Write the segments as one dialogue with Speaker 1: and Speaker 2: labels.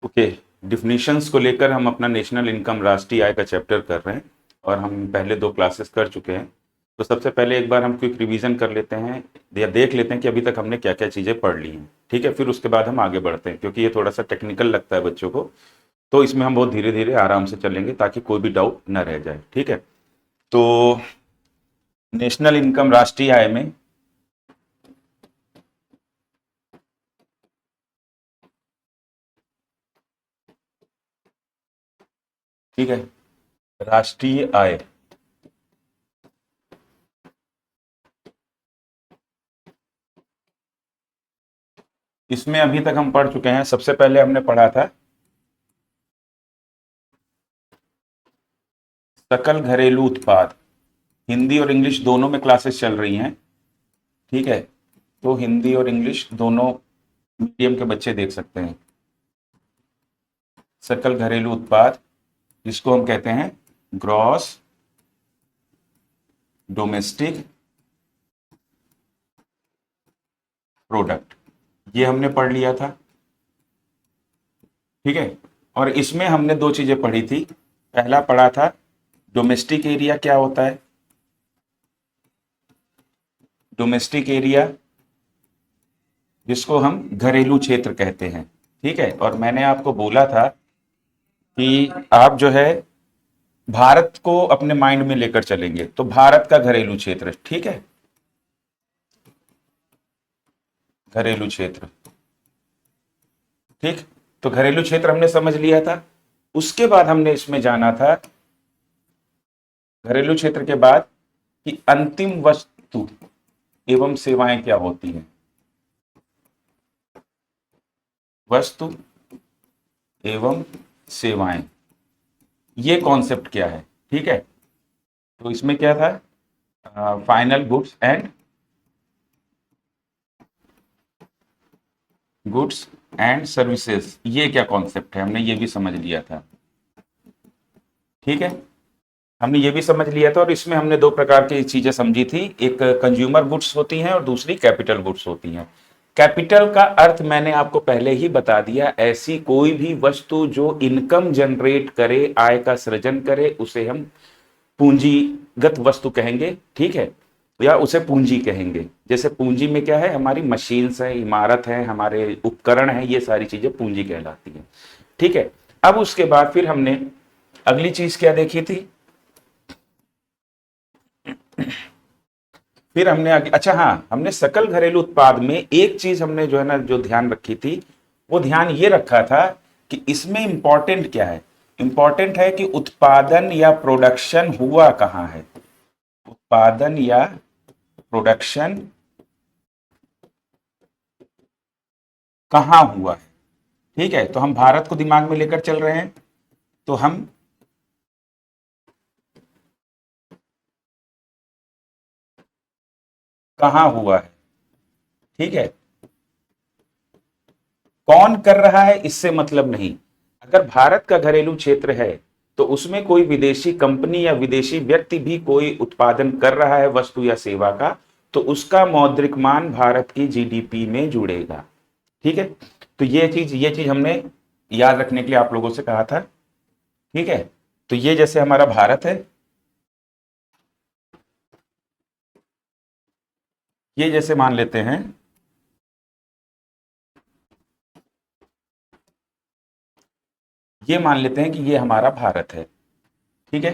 Speaker 1: Okay, definitions को लेकर हम अपना नेशनल इनकम राष्ट्रीय आय का चैप्टर कर रहे हैं और हम पहले 2 क्लासेस कर चुके हैं। तो सबसे पहले एक बार हम क्विक रिवीजन कर लेते हैं या देख लेते हैं कि अभी तक हमने क्या-क्या चीज़ें पढ़ ली हैं। ठीक है? फिर उसके बाद हम आगे बढ़ते हैं क्योंकि ये थोड़ा-सा टेक्निकल लगता है बच्चों को। तो इसमें हम बहुत धीरे-धीरे आराम से चलेंगे ताकि कोई भी डाउट ना रह जाए। ठीक है? तो नेशनल इनकम राष्ट्रीय आय में ठीक है, राष्ट्रीय आय इसमें अभी तक हम पढ़ चुके हैं। सबसे पहले हमने पढ़ा था सकल घरेलू उत्पाद। हिंदी और इंग्लिश दोनों में क्लासेस चल रही हैं। ठीक है? तो हिंदी और इंग्लिश दोनों मीडियम के बच्चे देख सकते हैं। सकल घरेलू उत्पाद जिसको हम कहते हैं ग्रॉस डोमेस्टिक प्रोडक्ट, ये हमने पढ़ लिया था। ठीक है? और इसमें हमने 2 चीजें पढ़ी थी। पहला पढ़ा था डोमेस्टिक एरिया क्या होता है। डोमेस्टिक एरिया जिसको हम घरेलू क्षेत्र कहते हैं। ठीक है? और मैंने आपको बोला था कि आप जो है भारत को अपने माइंड में लेकर चलेंगे तो भारत का घरेलू क्षेत्र। ठीक है? घरेलू क्षेत्र। ठीक, तो घरेलू क्षेत्र हमने समझ लिया था। उसके बाद हमने इसमें जाना था घरेलू क्षेत्र के बाद कि अंतिम वस्तु एवं सेवाएं क्या होती हैं। वस्तु एवं सेवाएं, ये कॉन्सेप्ट क्या है। ठीक है? तो इसमें क्या था फाइनल गुड्स एंड सर्विसेज, ये क्या कॉन्सेप्ट है हमने ये भी समझ लिया था। ठीक है? हमने ये भी समझ लिया था और इसमें हमने 2 प्रकार की चीजें समझी थी। एक कंज्यूमर गुड्स होती हैं और दूसरी कैपिटल गुड्स होती हैं। कैपिटल का अर्थ मैंने आपको पहले ही बता दिया, ऐसी कोई भी वस्तु जो इनकम जनरेट करे, आय का सृजन करे, उसे हम पूंजीगत वस्तु कहेंगे। ठीक है? या उसे पूंजी कहेंगे। जैसे पूंजी में क्या है, हमारी मशीन्स है, इमारत है, हमारे उपकरण है, ये सारी चीजें पूंजी कहलाती है। ठीक है? अब उसके बाद फिर हमने अगली चीज क्या देखी थी। फिर हमने आगे, अच्छा हाँ, हमने सकल घरेलू उत्पाद में एक चीज हमने जो है ना जो ध्यान रखी थी, वो ध्यान ये रखा था कि इसमें इंपॉर्टेंट क्या है। इंपॉर्टेंट है कि उत्पादन या प्रोडक्शन हुआ कहां है। उत्पादन या प्रोडक्शन कहां हुआ है। ठीक है? तो हम भारत को दिमाग में लेकर चल रहे हैं तो हम कहां हुआ है। ठीक है? कौन कर रहा है इससे मतलब नहीं। अगर भारत का घरेलू क्षेत्र है तो उसमें कोई विदेशी कंपनी या विदेशी व्यक्ति भी कोई उत्पादन कर रहा है वस्तु या सेवा का, तो उसका मौद्रिक मान भारत की जीडीपी में जुड़ेगा। ठीक है? तो ये चीज हमने याद रखने के लिए आप लोगों से कहा था। ठीक है? तो ये जैसे हमारा भारत है, ये जैसे मान लेते हैं, ये मान लेते हैं कि ये हमारा भारत है। ठीक है?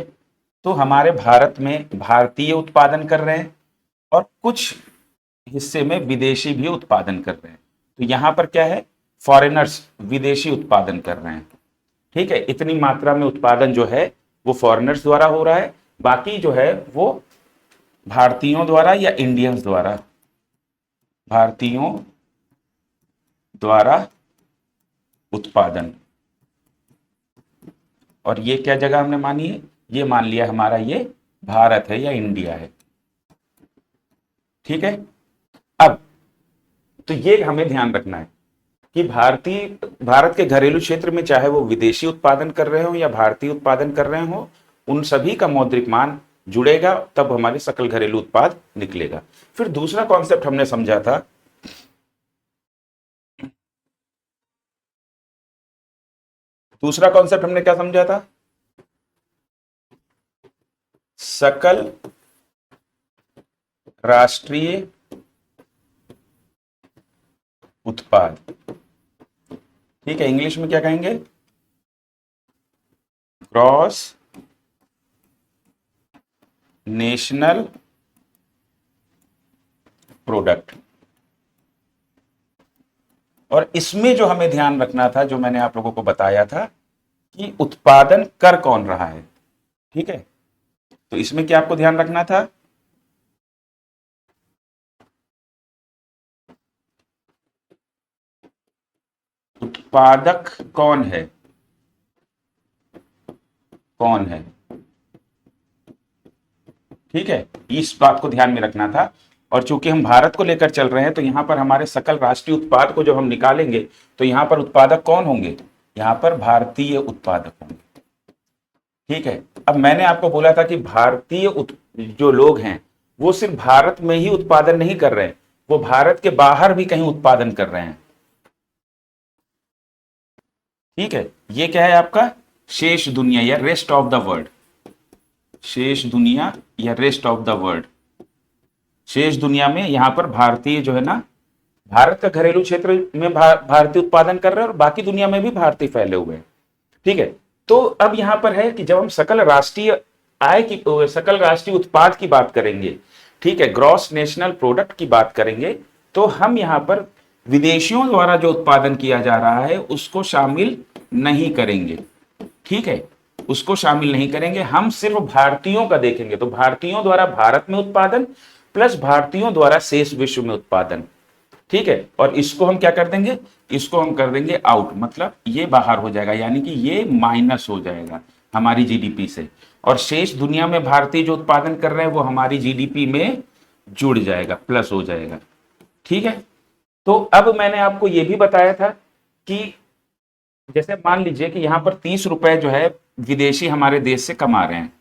Speaker 1: तो हमारे भारत में भारतीय उत्पादन कर रहे हैं और कुछ हिस्से में विदेशी भी उत्पादन कर रहे हैं। तो यहां पर क्या है, फॉरेनर्स विदेशी उत्पादन कर रहे हैं। ठीक है? इतनी मात्रा में उत्पादन जो है वो फॉरेनर्स द्वारा हो रहा है, बाकी जो है वो भारतीयों द्वारा या इंडियंस द्वारा, भारतीयों द्वारा उत्पादन। और ये क्या जगह हमने मानी है, ये मान लिया हमारा ये भारत है या इंडिया है। ठीक है? अब तो ये हमें ध्यान रखना है कि भारत के घरेलू क्षेत्र में चाहे वो विदेशी उत्पादन कर रहे हो या भारतीय उत्पादन कर रहे हो, उन सभी का मौद्रिक मान जुड़ेगा, तब हमारे सकल घरेलू उत्पाद निकलेगा। फिर दूसरा कॉन्सेप्ट हमने समझा था दूसरा कॉन्सेप्ट हमने क्या समझा था? सकल राष्ट्रीय उत्पाद। ठीक है, इंग्लिश में क्या कहेंगे? Gross national product. और इसमें जो हमें ध्यान रखना था, जो मैंने आप लोगों को बताया था, कि उत्पादन कर कौन रहा है। ठीक है, तो इसमें क्या आपको ध्यान रखना था? उत्पादक कौन है, कौन है। ठीक है, इस बात को ध्यान में रखना था। और चूंकि हम भारत को लेकर चल रहे हैं, तो यहां पर हमारे सकल राष्ट्रीय उत्पाद को जब हम निकालेंगे, तो यहां पर उत्पादक कौन होंगे? यहां पर भारतीय उत्पादक होंगे। ठीक है, अब मैंने आपको बोला था कि भारतीय जो लोग हैं, वो सिर्फ भारत में ही उत्पादन नहीं कर रहे हैं, वो भारत के बाहर भी कहीं उत्पादन कर रहे हैं। ठीक है, ये क्या है आपका? शेष दुनिया या रेस्ट ऑफ द वर्ल्ड। शेष दुनिया या रेस्ट ऑफ द वर्ल्ड। शेष दुनिया में यहां पर भारतीय जो है ना, भारत का घरेलू क्षेत्र में भारतीय उत्पादन कर रहे हैं और बाकी दुनिया में भी भारतीय फैले हुए हैं। ठीक है, तो अब यहां पर है कि जब हम सकल राष्ट्रीय आय की, सकल राष्ट्रीय उत्पाद की बात करेंगे, ठीक है, ग्रॉस नेशनल प्रोडक्ट की बात करेंगे, तो हम यहां पर विदेशियों द्वारा जो उत्पादन किया जा रहा है उसको शामिल नहीं करेंगे। ठीक है, उसको शामिल नहीं करेंगे, हम सिर्फ भारतीयों का देखेंगे। तो भारतीयों द्वारा भारत में उत्पादन प्लस भारतीयों द्वारा शेष विश्व में उत्पादन। ठीक है, और इसको हम क्या कर देंगे? इसको हम कर देंगे आउट, मतलब ये बाहर हो जाएगा, यानी कि ये माइनस हो जाएगा हमारी जीडीपी से। और शेष दुनिया में भारतीय जो उत्पादन कर रहे हैं वो हमारी जीडीपी में जुड़ जाएगा, प्लस हो जाएगा। ठीक है, तो अब मैंने आपको ये भी बताया था कि जैसे मान लीजिए कि यहां पर 30 रुपए जो है विदेशी हमारे देश से कमा रहे हैं।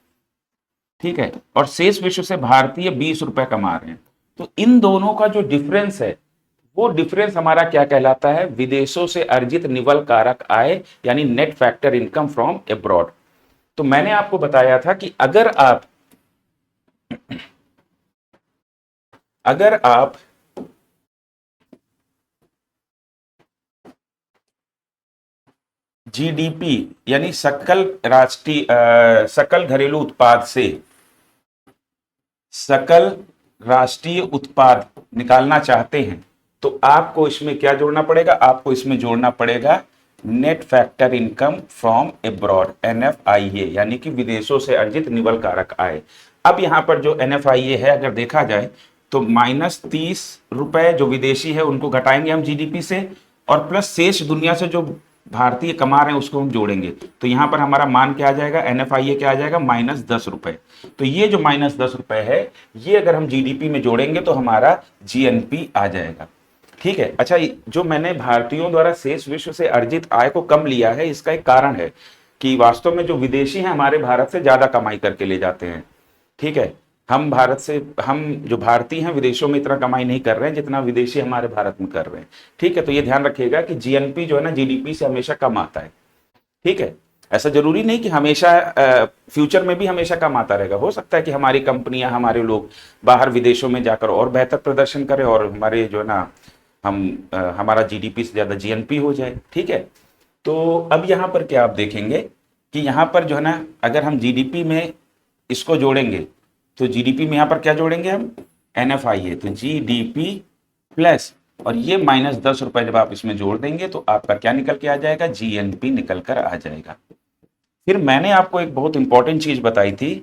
Speaker 1: ठीक है, और शेष विश्व से भारतीय 20 रुपए कमा रहे हैं। तो इन दोनों का जो डिफरेंस है, वो डिफरेंस हमारा क्या कहलाता है? विदेशों से अर्जित निवल कारक आय, यानी net factor income from abroad. तो मैंने आपको बताया था कि अगर आप जीडीपी यानी सकल घरेलू उत्पाद से सकल राष्ट्रीय उत्पाद निकालना चाहते हैं, तो आपको इसमें क्या जोड़ना पड़ेगा? आपको इसमें जोड़ना पड़ेगा net factor income from abroad, NFIA, यानी कि विदेशों से अर्जित निवल कारक आय। अब यहां पर जो NFIA है, अगर देखा जाए तो -30 रुपए जो विदेशी है उनको घटाएंगे हम जीडीपी से, और प्लस शेष दुनिया से जो भारतीय कमा रहे हैं उसको हम जोड़ेंगे। तो यहां पर हमारा मान क्या आ जाएगा? NFIA क्या आ जाएगा? -10 रुपए। तो ये जो -10 रुपए है, ये अगर हम जीडीपी में जोड़ेंगे तो हमारा जीएनपी आ जाएगा। ठीक है, अच्छा, जो मैंने भारतीयों द्वारा शेष विश्व से अर्जित आय को कम लिया है, इसका एक कारण है कि वास्तव में जो विदेशी हैं हमारे भारत से ज्यादा कमाई करके ले जाते हैं। ठीक है, हम जो भारतीय हैं विदेशों में इतना कमाई नहीं कर रहे हैं जितना विदेशी हमारे भारत में कर रहे हैं। ठीक है, तो ये ध्यान रखिएगा कि जीएनपी जो है ना, जीडीपी से हमेशा कम आता है। ठीक है, ऐसा जरूरी नहीं कि हमेशा फ्यूचर में भी हमेशा कम आता रहेगा। हो सकता है कि हमारी कंपनियां, हमारे लोग बाहर विदेशों में जाकर और बेहतर प्रदर्शन करें और हमारे जो है ना, हमारा जीडीपी से ज्यादा जीएनपी हो जाए। ठीक है, तो अब यहां पर क्या आप देखेंगे कि यहां पर जो है ना, अगर हम जीडीपी में इसको जोड़ेंगे, तो जीडीपी में यहां पर क्या जोड़ेंगे हम? NFIA। तो जीडीपी प्लस, और ये -10 रुपए जब आप इसमें जोड़ देंगे तो आपका क्या निकल के आ जाएगा? जीएनपी निकल कर आ जाएगा। फिर मैंने आपको एक बहुत इंपॉर्टेंट चीज बताई थी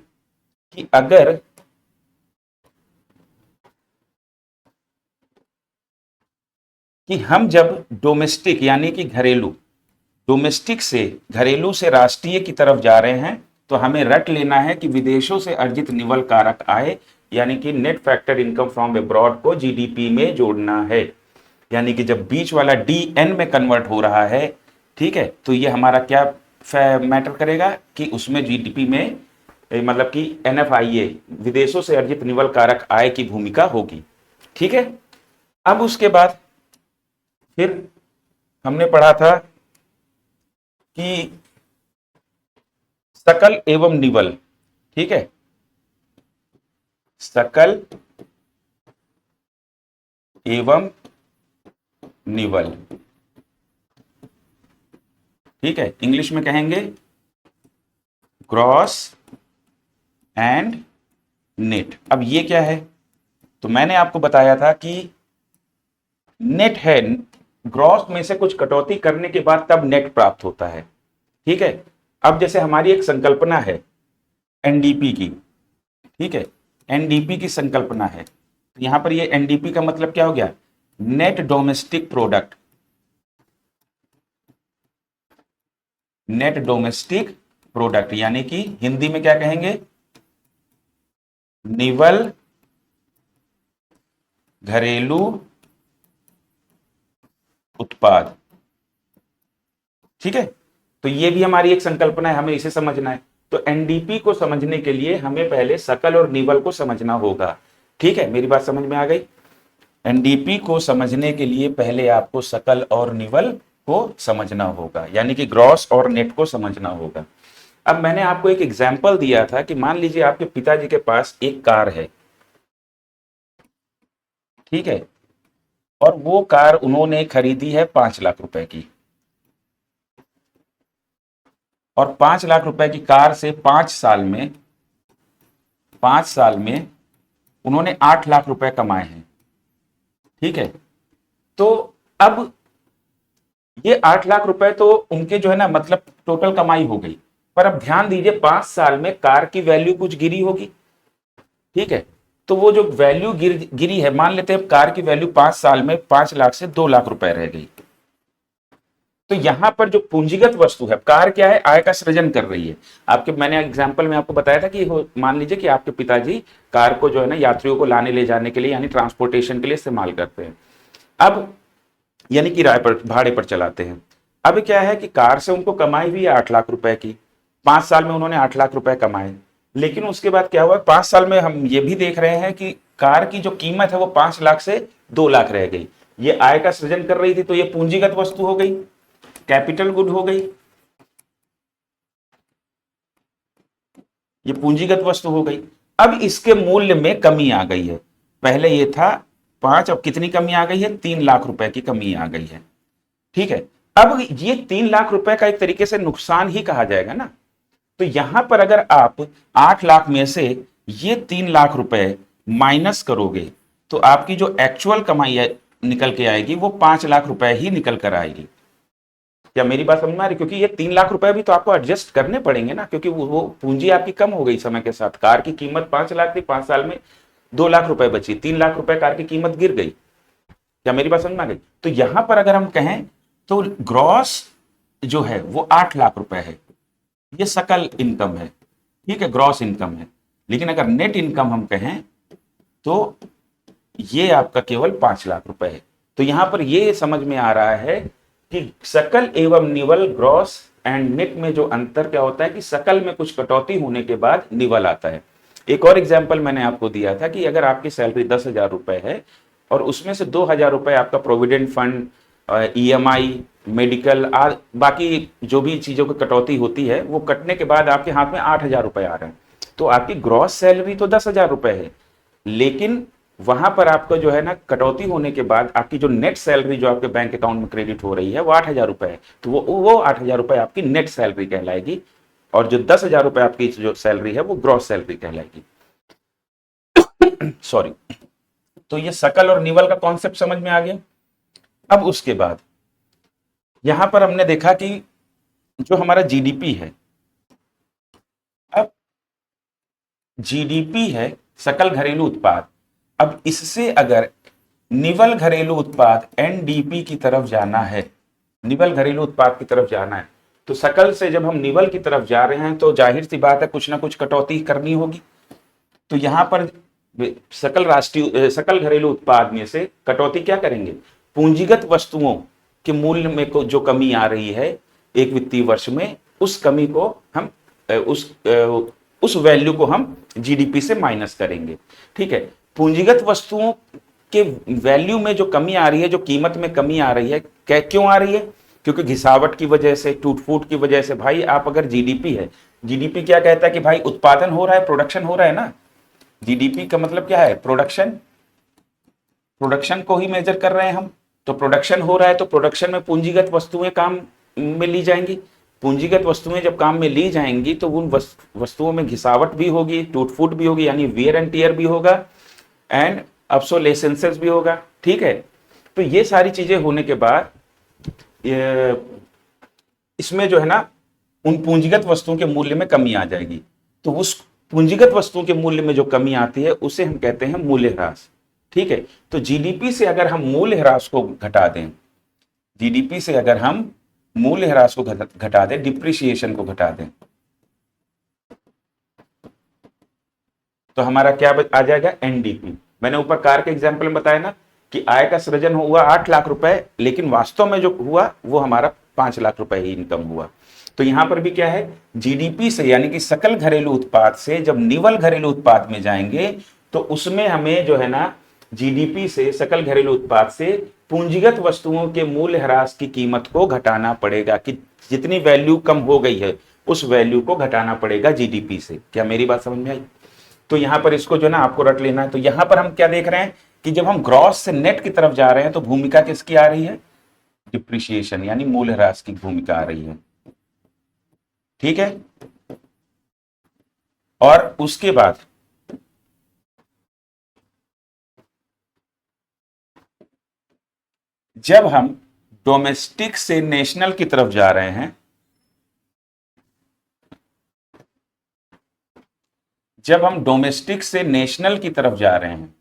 Speaker 1: कि अगर हम जब डोमेस्टिक यानी कि डोमेस्टिक से घरेलू से राष्ट्रीय की तरफ जा रहे हैं, तो हमें रट लेना है कि विदेशों से अर्जित निवल कारक आय, यानी कि net factor income from abroad को जीडीपी में जोड़ना है। यानी कि जब बीच वाला DN में कन्वर्ट हो रहा है, ठीक है, तो ये हमारा क्या मैटर करेगा कि उसमें जीडीपी में मतलब कि NFIA, विदेशों से अर्जित निवल कारक आय की भूमिका होगी। ठीक है, अब उसके बाद फिर हमने पढ़ा था कि सकल एवं निवल, ठीक है, सकल एवं निवल, ठीक है, इंग्लिश में कहेंगे ग्रॉस एंड नेट। अब ये क्या है, तो मैंने आपको बताया था कि नेट है, ग्रॉस में से कुछ कटौती करने के बाद तब नेट प्राप्त होता है, ठीक है। अब जैसे हमारी एक संकल्पना है एनडीपी की, ठीक है, एनडीपी की संकल्पना है, तो यहां पर ये एनडीपी का मतलब क्या हो गया, net domestic product, net domestic product, यानी कि हिंदी में क्या कहेंगे, निवल घरेलू उत्पाद, ठीक है। तो ये भी हमारी एक संकल्पना है, हमें इसे समझना है। तो एनडीपी को समझने के लिए हमें पहले सकल और निवल को समझना होगा, ठीक है, मेरी बात समझ में आ गई। एनडीपी को समझने के लिए पहले आपको सकल और निवल को समझना होगा, यानी कि ग्रॉस और नेट को समझना होगा। अब मैंने आपको एक एग्जाम्पल दिया था कि मान लीजिए आपके पिताजी के पास एक कार है, ठीक है, और वो कार उन्होंने खरीदी है 5 लाख रुपए की, और 5 लाख रुपए की कार से 5 साल में उन्होंने 8 लाख रुपए कमाए हैं, ठीक है। तो अब ये 8 लाख रुपए तो उनके जो है ना, मतलब टोटल कमाई हो गई, पर अब ध्यान दीजिए 5 साल में कार की वैल्यू कुछ गिरी होगी, ठीक है। तो वो जो वैल्यू गिरी है, मान लेते हैं कार की वैल्यू 5 साल में 5 लाख से 2 लाख रुपए रह गई। तो यहां पर जो पूंजीगत वस्तु है, कार क्या है, आय का सृजन कर रही है। आपके मैंने एग्जांपल में आपको बताया था कि मान लीजिए कि आपके पिताजी कार को जो है ना यात्रियों को लाने ले जाने के लिए, यानी ट्रांसपोर्टेशन के लिए इस्तेमाल करते हैं। अब यानी किराए पर, भाड़े पर चलाते हैं। अब क्या है कि कार से उनको कमाई हुई है 8 लाख रुपए की, 5 साल में उन्होंने 8 लाख रुपए कमाए। लेकिन उसके बाद क्या हुआ, 5 साल में हम ये भी देख रहे हैं कि कार की जो कीमत है वो 5 लाख से 2 लाख रह गई। ये आय का सृजन कर रही थी, तो ये पूंजीगत वस्तु हो गई, कैपिटल गुड हो गई, ये पूंजीगत वस्तु हो गई। अब इसके मूल्य में कमी आ गई है, पहले ये था 5, अब कितनी कमी आ गई है, 3 लाख रुपए की कमी आ गई है, ठीक है। अब ये 3 लाख रुपए का एक तरीके से नुकसान ही कहा जाएगा ना। तो यहां पर अगर आप 8 लाख में से ये 3 लाख रुपए माइनस करोगे, तो आपकी जो एक्चुअल कमाई है निकल के आएगी वो 5 लाख रुपए ही निकल कर आएगी। क्या मेरी बात समझ में आ रही, क्योंकि ये 3 लाख रुपए भी तो आपको एडजस्ट करने पड़ेंगे ना, क्योंकि वो पूंजी आपकी कम हो गई समय के साथ। कार की कीमत 5 लाख थी, 5 साल में 2 लाख रुपए बची, 3 लाख रुपए कार की कीमत गिर गई। क्या मेरी बात समझ में आ गई। तो यहां पर अगर हम कहें तो ग्रॉस जो है वो 8 लाख रुपए है, ये सकल इनकम है, ठीक है, ग्रॉस इनकम है। लेकिन अगर नेट इनकम हम कहें तो ये आपका केवल 5 लाख रुपए है। तो यहां पर ये समझ में आ रहा है कि सकल एवं निवल, ग्रॉस एंड नेट में जो अंतर क्या होता है कि सकल में कुछ कटौती होने के बाद निवल आता है। एक और एग्जाम्पल मैंने आपको दिया था कि अगर आपकी सैलरी 10,000 रुपए है और उसमें से 2,000 रुपए आपका प्रोविडेंट फंड, ईएमआई, मेडिकल, बाकी जो भी चीजों की कटौती होती है, वो कटने के बाद आपके हाथ में 8,000 रुपए आ रहे हैं, तो आपकी ग्रॉस सैलरी तो 10,000 रुपए है, लेकिन वहां पर आपका जो है ना कटौती होने के बाद आपकी जो नेट सैलरी जो आपके बैंक अकाउंट में क्रेडिट हो रही है वो 8,000 रुपए है। तो वो 8,000 रुपए आपकी नेट सैलरी कहलाएगी, और जो 10,000 रुपए आपकी जो सैलरी है वो ग्रॉस सैलरी कहलाएगी। सॉरी। तो ये सकल और निवल का कॉन्सेप्ट समझ में आ गया। अब उसके बाद यहां पर हमने देखा कि जो हमारा जीडीपी है, अब जीडीपी है सकल घरेलू उत्पाद, अब इससे अगर निवल घरेलू उत्पाद एनडीपी की तरफ जाना है, निवल घरेलू उत्पाद की तरफ जाना है, तो सकल से जब हम निवल की तरफ जा रहे हैं तो जाहिर सी बात है कुछ ना कुछ कटौती करनी होगी। तो यहां पर सकल घरेलू उत्पाद में से कटौती क्या करेंगे, पूंजीगत वस्तुओं के मूल्य में को जो कमी आ रही है एक वित्तीय वर्ष में, उस कमी को हम उस वैल्यू को हम जीडीपी से माइनस करेंगे, ठीक है। पूंजीगत वस्तुओं के वैल्यू में जो कमी आ रही है, जो कीमत में कमी आ रही है, क्यों आ रही है, क्योंकि घिसावट की वजह से, टूट फूट की वजह से। भाई आप अगर जीडीपी है, जीडीपी क्या कहता है कि भाई उत्पादन हो रहा है, प्रोडक्शन हो रहा है ना। जीडीपी का मतलब क्या है, प्रोडक्शन, प्रोडक्शन को ही मेजर कर रहे हैं हम। तो प्रोडक्शन हो रहा है तो प्रोडक्शन में पूंजीगत वस्तुएं काम में ली जाएंगी। पूंजीगत वस्तुएं जब काम में ली जाएंगी तो उन वस्तुओं में घिसावट भी होगी, टूट फूट भी होगी, यानी वियर एंड टियर भी होगा, एंड ऑब्सोलेसेंस भी होगा। ठीक है, तो ये सारी चीजें होने के बाद इसमें जो है ना उन पूंजीगत वस्तुओं के मूल्य में कमी आ जाएगी। तो उस पूंजीगत वस्तुओं के मूल्य में जो कमी आती है उसे हम कहते हैं मूल्य ह्रास। ठीक है, तो जीडीपी से अगर हम मूल्य ह्रास को घटा दें, जीडीपी से अगर हम मूल्य ह्रास को घटा दें, डिप्रिसिएशन को घटा दें, तो हमारा क्या आ जाएगा, एनडीपी। मैंने ऊपर कार के एग्जाम्पल में बताया ना कि आय का सृजन हुआ 8 लाख रुपए, लेकिन वास्तव में जो हुआ वो हमारा 5 लाख रुपए ही इनकम हुआ। तो यहां पर भी क्या है, जीडीपी से यानी कि सकल घरेलू उत्पाद से जब निवल घरेलू उत्पाद में जाएंगे तो उसमें हमें जो है ना जीडीपी से, सकल घरेलू उत्पाद से पूंजीगत वस्तुओं के मूल्य ह्रास की कीमत को घटाना पड़ेगा, कि जितनी वैल्यू कम हो गई है उस वैल्यू को घटाना पड़ेगा जीडीपी से। क्या मेरी बात समझ में आई? तो यहां पर इसको जो ना आपको रट लेना है। तो यहां पर हम क्या देख रहे हैं कि जब हम ग्रॉस से नेट की तरफ जा रहे हैं तो भूमिका किसकी आ रही है, डिप्रिसिएशन यानी मूल्य ह्रास की भूमिका आ रही है। ठीक है, और उसके बाद जब हम डोमेस्टिक से नेशनल की तरफ जा रहे हैं, जब हम डोमेस्टिक से नेशनल की तरफ जा रहे हैं,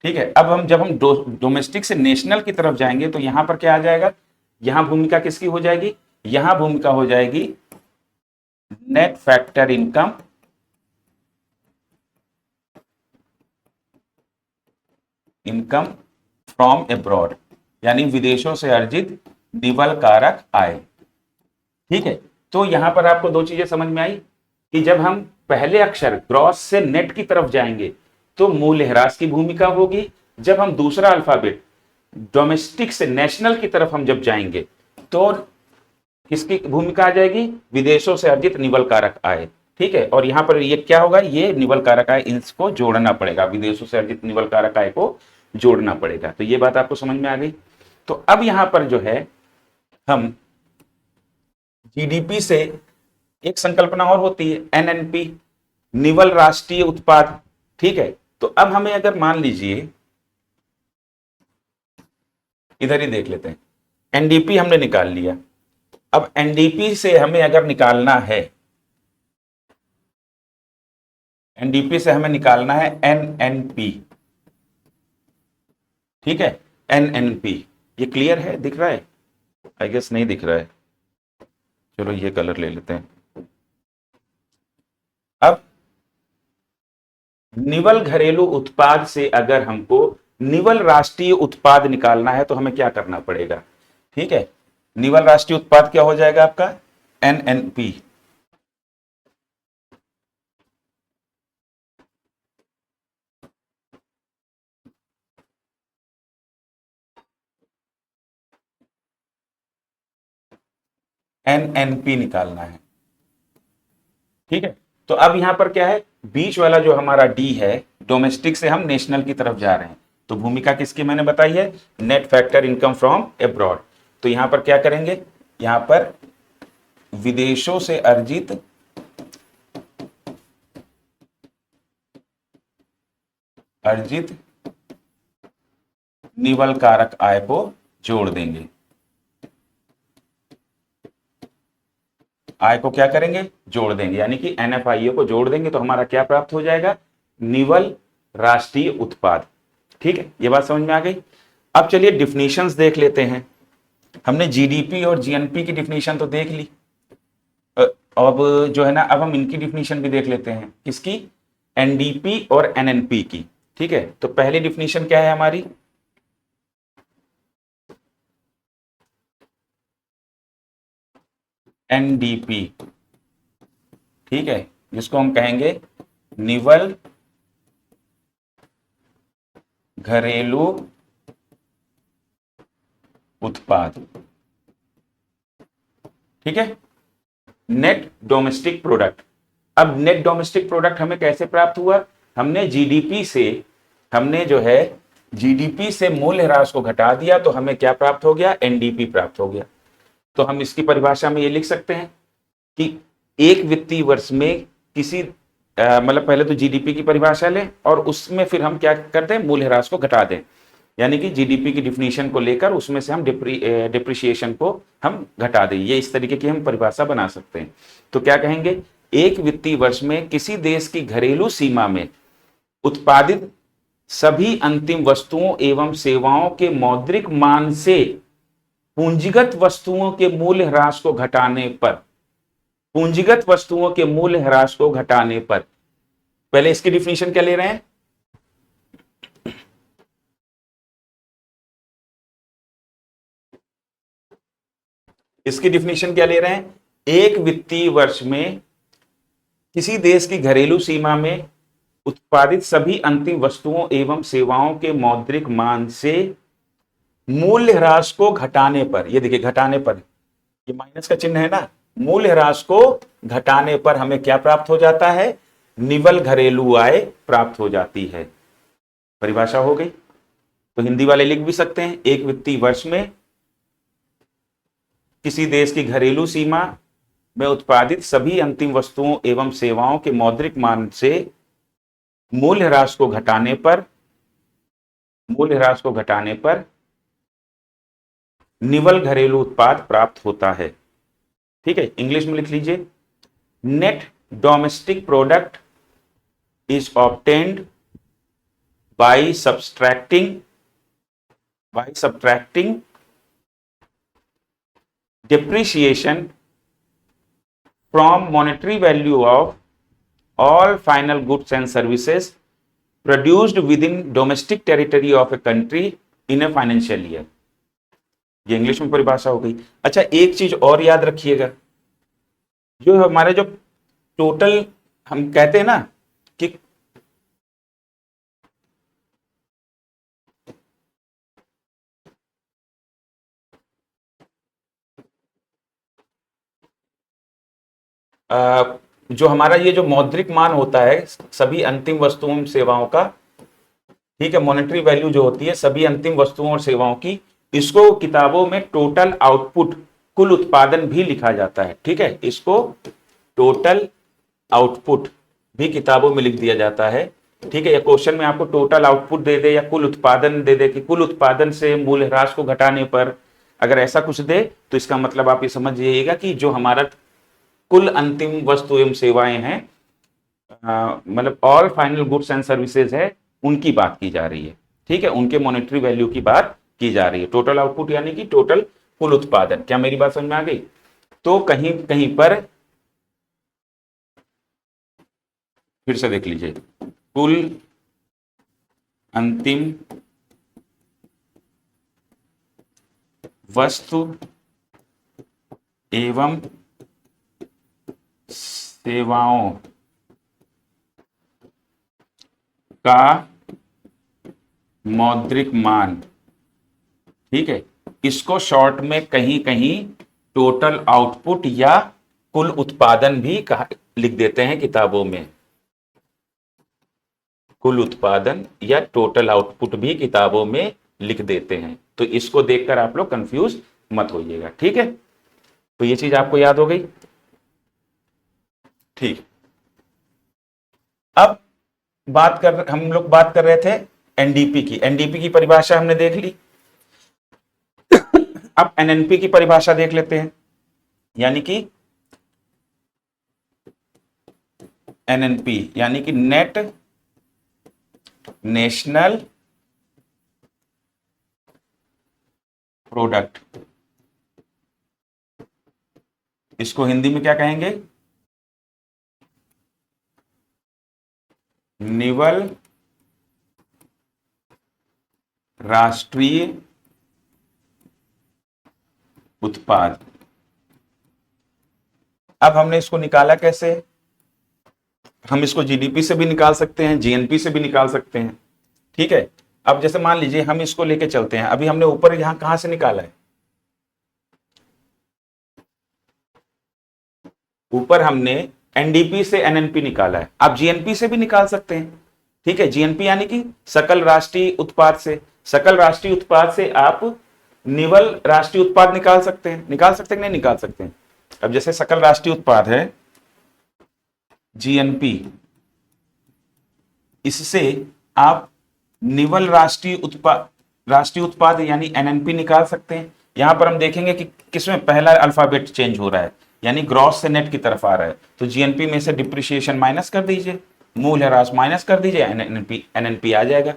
Speaker 1: ठीक है, अब हम जब हम डोमेस्टिक से नेशनल की तरफ जाएंगे तो यहां पर क्या आ जाएगा, यहां भूमिका किसकी हो जाएगी, यहां भूमिका हो जाएगी net factor income, income from abroad, यानी विदेशों से अर्जित निवल कारक आय। ठीक है, तो यहां पर आपको दो चीजें समझ में आई कि जब हम पहले अक्षर ग्रॉस से नेट की तरफ जाएंगे तो मूल्य ह्रास की भूमिका होगी। जब हम दूसरा अल्फाबेट डोमेस्टिक से नेशनल की तरफ हम जब जाएंगे तो किसकी भूमिका आ जाएगी, विदेशों से अर्जित निवल कारक आय। ठीक है, और यहां पर ये क्या होगा, ये निवल कारक आय, इसको जोड़ना पड़ेगा, विदेशों से अर्जित निवल कारक आय को जोड़ना पड़ेगा। तो ये बात आपको समझ में आ गई। तो अब यहां पर जो है हम जीडीपी से एक संकल्पना और होती है एनएनपी, निवल राष्ट्रीय उत्पाद। ठीक है, तो अब हमें अगर मान लीजिए, इधर ही देख लेते हैं, एनडीपी हमने निकाल लिया। अब एनडीपी से हमें अगर निकालना है, एनडीपी से हमें निकालना है एनएनपी। ठीक है, एनएनपी, ये क्लियर है, दिख रहा है? आई गेस नहीं दिख रहा है, चलो ये कलर ले लेते हैं। अब निवल घरेलू उत्पाद से अगर हमको निवल राष्ट्रीय उत्पाद निकालना है तो हमें क्या करना पड़ेगा। ठीक है, निवल राष्ट्रीय उत्पाद क्या हो जाएगा आपका, एनएनपी। एनएनपी निकालना है। ठीक है, तो अब यहां पर क्या है, बीच वाला जो हमारा डी है, डोमेस्टिक से हम नेशनल की तरफ जा रहे हैं, तो भूमिका किसकी मैंने बताई है, net factor income from abroad. तो यहां पर क्या करेंगे, यहां पर विदेशों से अर्जित अर्जित निवल कारक आय को जोड़ देंगे। आय को क्या करेंगे, जोड़ देंगे, यानी कि एनएफआईओ को जोड़ देंगे तो हमारा क्या प्राप्त हो जाएगा, निवल राष्ट्रीय उत्पाद। ठीक है, ये बात समझ में आ गई। अब चलिए डिफिनीशंस देख लेते हैं। हमने जीडीपी और जीएनपी की डिफिनीशन तो देख ली, अब जो है ना, अब हम इनकी डिफिनीशन भी देख लेते हैं, किसकी, एनडीपी और एनएनपी की। ठीक है, तो पहली डिफिनीशन क्या है हमारी, एनडीपी। ठीक है, जिसको हम कहेंगे निवल घरेलू उत्पाद। ठीक है, नेट डोमेस्टिक प्रोडक्ट। अब नेट डोमेस्टिक प्रोडक्ट हमें कैसे प्राप्त हुआ? हमने जीडीपी से, हमने जो है जीडीपी से मूल्यह्रास को घटा दिया तो हमें क्या प्राप्त हो गया? एनडीपी प्राप्त हो गया। तो हम इसकी परिभाषा में ये लिख सकते हैं कि एक वित्तीय वर्ष में किसी मतलब पहले तो जीडीपी की परिभाषा लें और उसमें फिर हम क्या कर दें? मूल्यह्रास को घटा दें। यानी कि जीडीपी की डिफिनीशन को लेकर उसमें से हम डिप्रिसिएशन को हम घटा दें। ये इस तरीके की हम परिभाषा बना सकते हैं। तो क्या कहेंगे? एक वित्तीय वर्ष में किसी देश की घरेलू सीमा में उत्पादित सभी अंतिम वस्तुओं एवं सेवाओं के मौद्रिक मान से पूंजीगत वस्तुओं के मूल्य ह्रास को घटाने पर, पूंजीगत वस्तुओं के मूल्य ह्रास को घटाने पर, पहले इसकी डिफिनीशन क्या ले रहे हैं? इसकी डिफिनीशन क्या ले रहे हैं? एक वित्तीय वर्ष में किसी देश की घरेलू सीमा में उत्पादित सभी अंतिम वस्तुओं एवं सेवाओं के मौद्रिक मान से मूल्य ह्रास को घटाने पर, ये देखिए घटाने पर, ये माइनस का चिन्ह है ना, मूल्य ह्रास को घटाने पर हमें क्या प्राप्त हो जाता है? निवल घरेलू आय प्राप्त हो जाती है। परिभाषा हो गई। तो हिंदी वाले लिख भी सकते हैं, एक वित्तीय वर्ष में किसी देश की घरेलू सीमा में उत्पादित सभी अंतिम वस्तुओं एवं सेवाओं के मौद्रिक मान से मूल्य ह्रास को घटाने पर, मूल्य ह्रास को घटाने पर निवल घरेलू उत्पाद प्राप्त होता है। ठीक है, इंग्लिश में लिख लीजिए, net domestic product is obtained by subtracting depreciation from monetary value of all final goods and services produced within domestic territory of a country in a financial year। ये इंग्लिश में परिभाषा हो गई। अच्छा, एक चीज और याद रखिएगा, जो हमारे जो टोटल हम कहते हैं ना कि जो हमारा ये जो मौद्रिक मान होता है सभी अंतिम वस्तुओं सेवाओं का, ठीक है, मॉनेटरी वैल्यू जो होती है सभी अंतिम वस्तुओं और सेवाओं की, इसको किताबों में टोटल आउटपुट, कुल उत्पादन भी लिखा जाता है। ठीक है, इसको टोटल आउटपुट भी किताबों में लिख दिया जाता है। ठीक है, या क्वेश्चन में आपको टोटल आउटपुट दे दे या कुल उत्पादन दे दे कि कुल उत्पादन से मूल्य ह्रास को घटाने पर, अगर ऐसा कुछ दे तो इसका मतलब आप ये समझ जाइएगा कि जो हमारा कुल अंतिम वस्तु एवं सेवाएं हैं, मतलब all final goods and services है, उनकी बात की जा रही है। ठीक है, उनके मॉनेटरी वैल्यू की बात की जा रही है। टोटल आउटपुट यानी कि टोटल कुल उत्पादन। क्या मेरी बात समझ में आ गई? तो कहीं कहीं पर फिर से देख लीजिए, कुल अंतिम वस्तु एवं सेवाओं का मौद्रिक मान, ठीक है, इसको शॉर्ट में कहीं कहीं टोटल आउटपुट या कुल उत्पादन भी कहा लिख देते हैं किताबों में। कुल उत्पादन या टोटल आउटपुट भी किताबों में लिख देते हैं। तो इसको देखकर आप लोग कंफ्यूज मत होइएगा। ठीक है, तो ये चीज आपको याद हो गई। ठीक, अब हम लोग बात कर रहे थे एनडीपी की। एनडीपी की परिभाषा हमने देख ली। अब एनएनपी की परिभाषा देख लेते हैं, यानी कि एनएनपी यानी कि नेट नेशनल प्रोडक्ट। इसको हिंदी में क्या कहेंगे? निवल राष्ट्रीय उत्पाद। अब हमने इसको निकाला कैसे? हम इसको जीडीपी से भी निकाल सकते हैं, जीएनपी से भी निकाल सकते हैं। ठीक है, अब जैसे मान लीजिए हम इसको लेके चलते हैं। अभी हमने ऊपर यहां कहां से निकाला है? ऊपर हमने एनडीपी से एनएनपी निकाला है, आप जीएनपी से भी निकाल सकते हैं। ठीक है, जीएनपी यानी कि सकल राष्ट्रीय उत्पाद से, सकल राष्ट्रीय उत्पाद से आप निवल राष्ट्रीय उत्पाद निकाल सकते हैं, निकाल सकते हैं नहीं निकाल सकते हैं। अब जैसे सकल राष्ट्रीय उत्पाद है जीएनपी, इससे आप निवल राष्ट्रीय उत्पाद यानी एनएनपी निकाल सकते हैं। यहां पर हम देखेंगे कि किसमें पहला अल्फाबेट चेंज हो रहा है, यानी ग्रॉस से नेट की तरफ आ रहा है। तो जीएनपी में से डिप्रिसिएशन माइनस कर दीजिए, मूल्यह्रास माइनस कर दीजिए, एनएनपी आ जाएगा।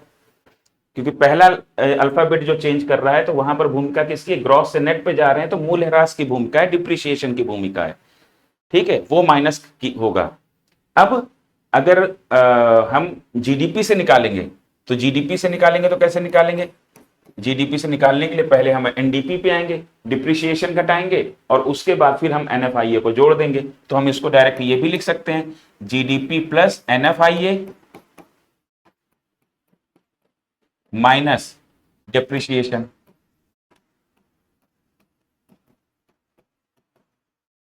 Speaker 1: क्योंकि पहला अल्फाबेट जो चेंज कर रहा है तो वहां पर भूमिका किसकी, ग्रॉस से नेट पे जा रहे हैं तो मूल्यह्रास की भूमिका है, डिप्रिसिएशन की भूमिका है। ठीक है, वो माइनस की होगा। अब अगर हम जीडीपी से निकालेंगे तो जीडीपी से निकालेंगे तो कैसे निकालेंगे, जीडीपी से निकालने के लिए पहले हम एनडीपी पे आएंगे, डिप्रिसिएशन घटाएंगे और उसके बाद फिर हम एनएफआईए को जोड़ देंगे। तो हम इसको डायरेक्ट ये भी लिख सकते हैं, GDP plus NFIA minus depreciation,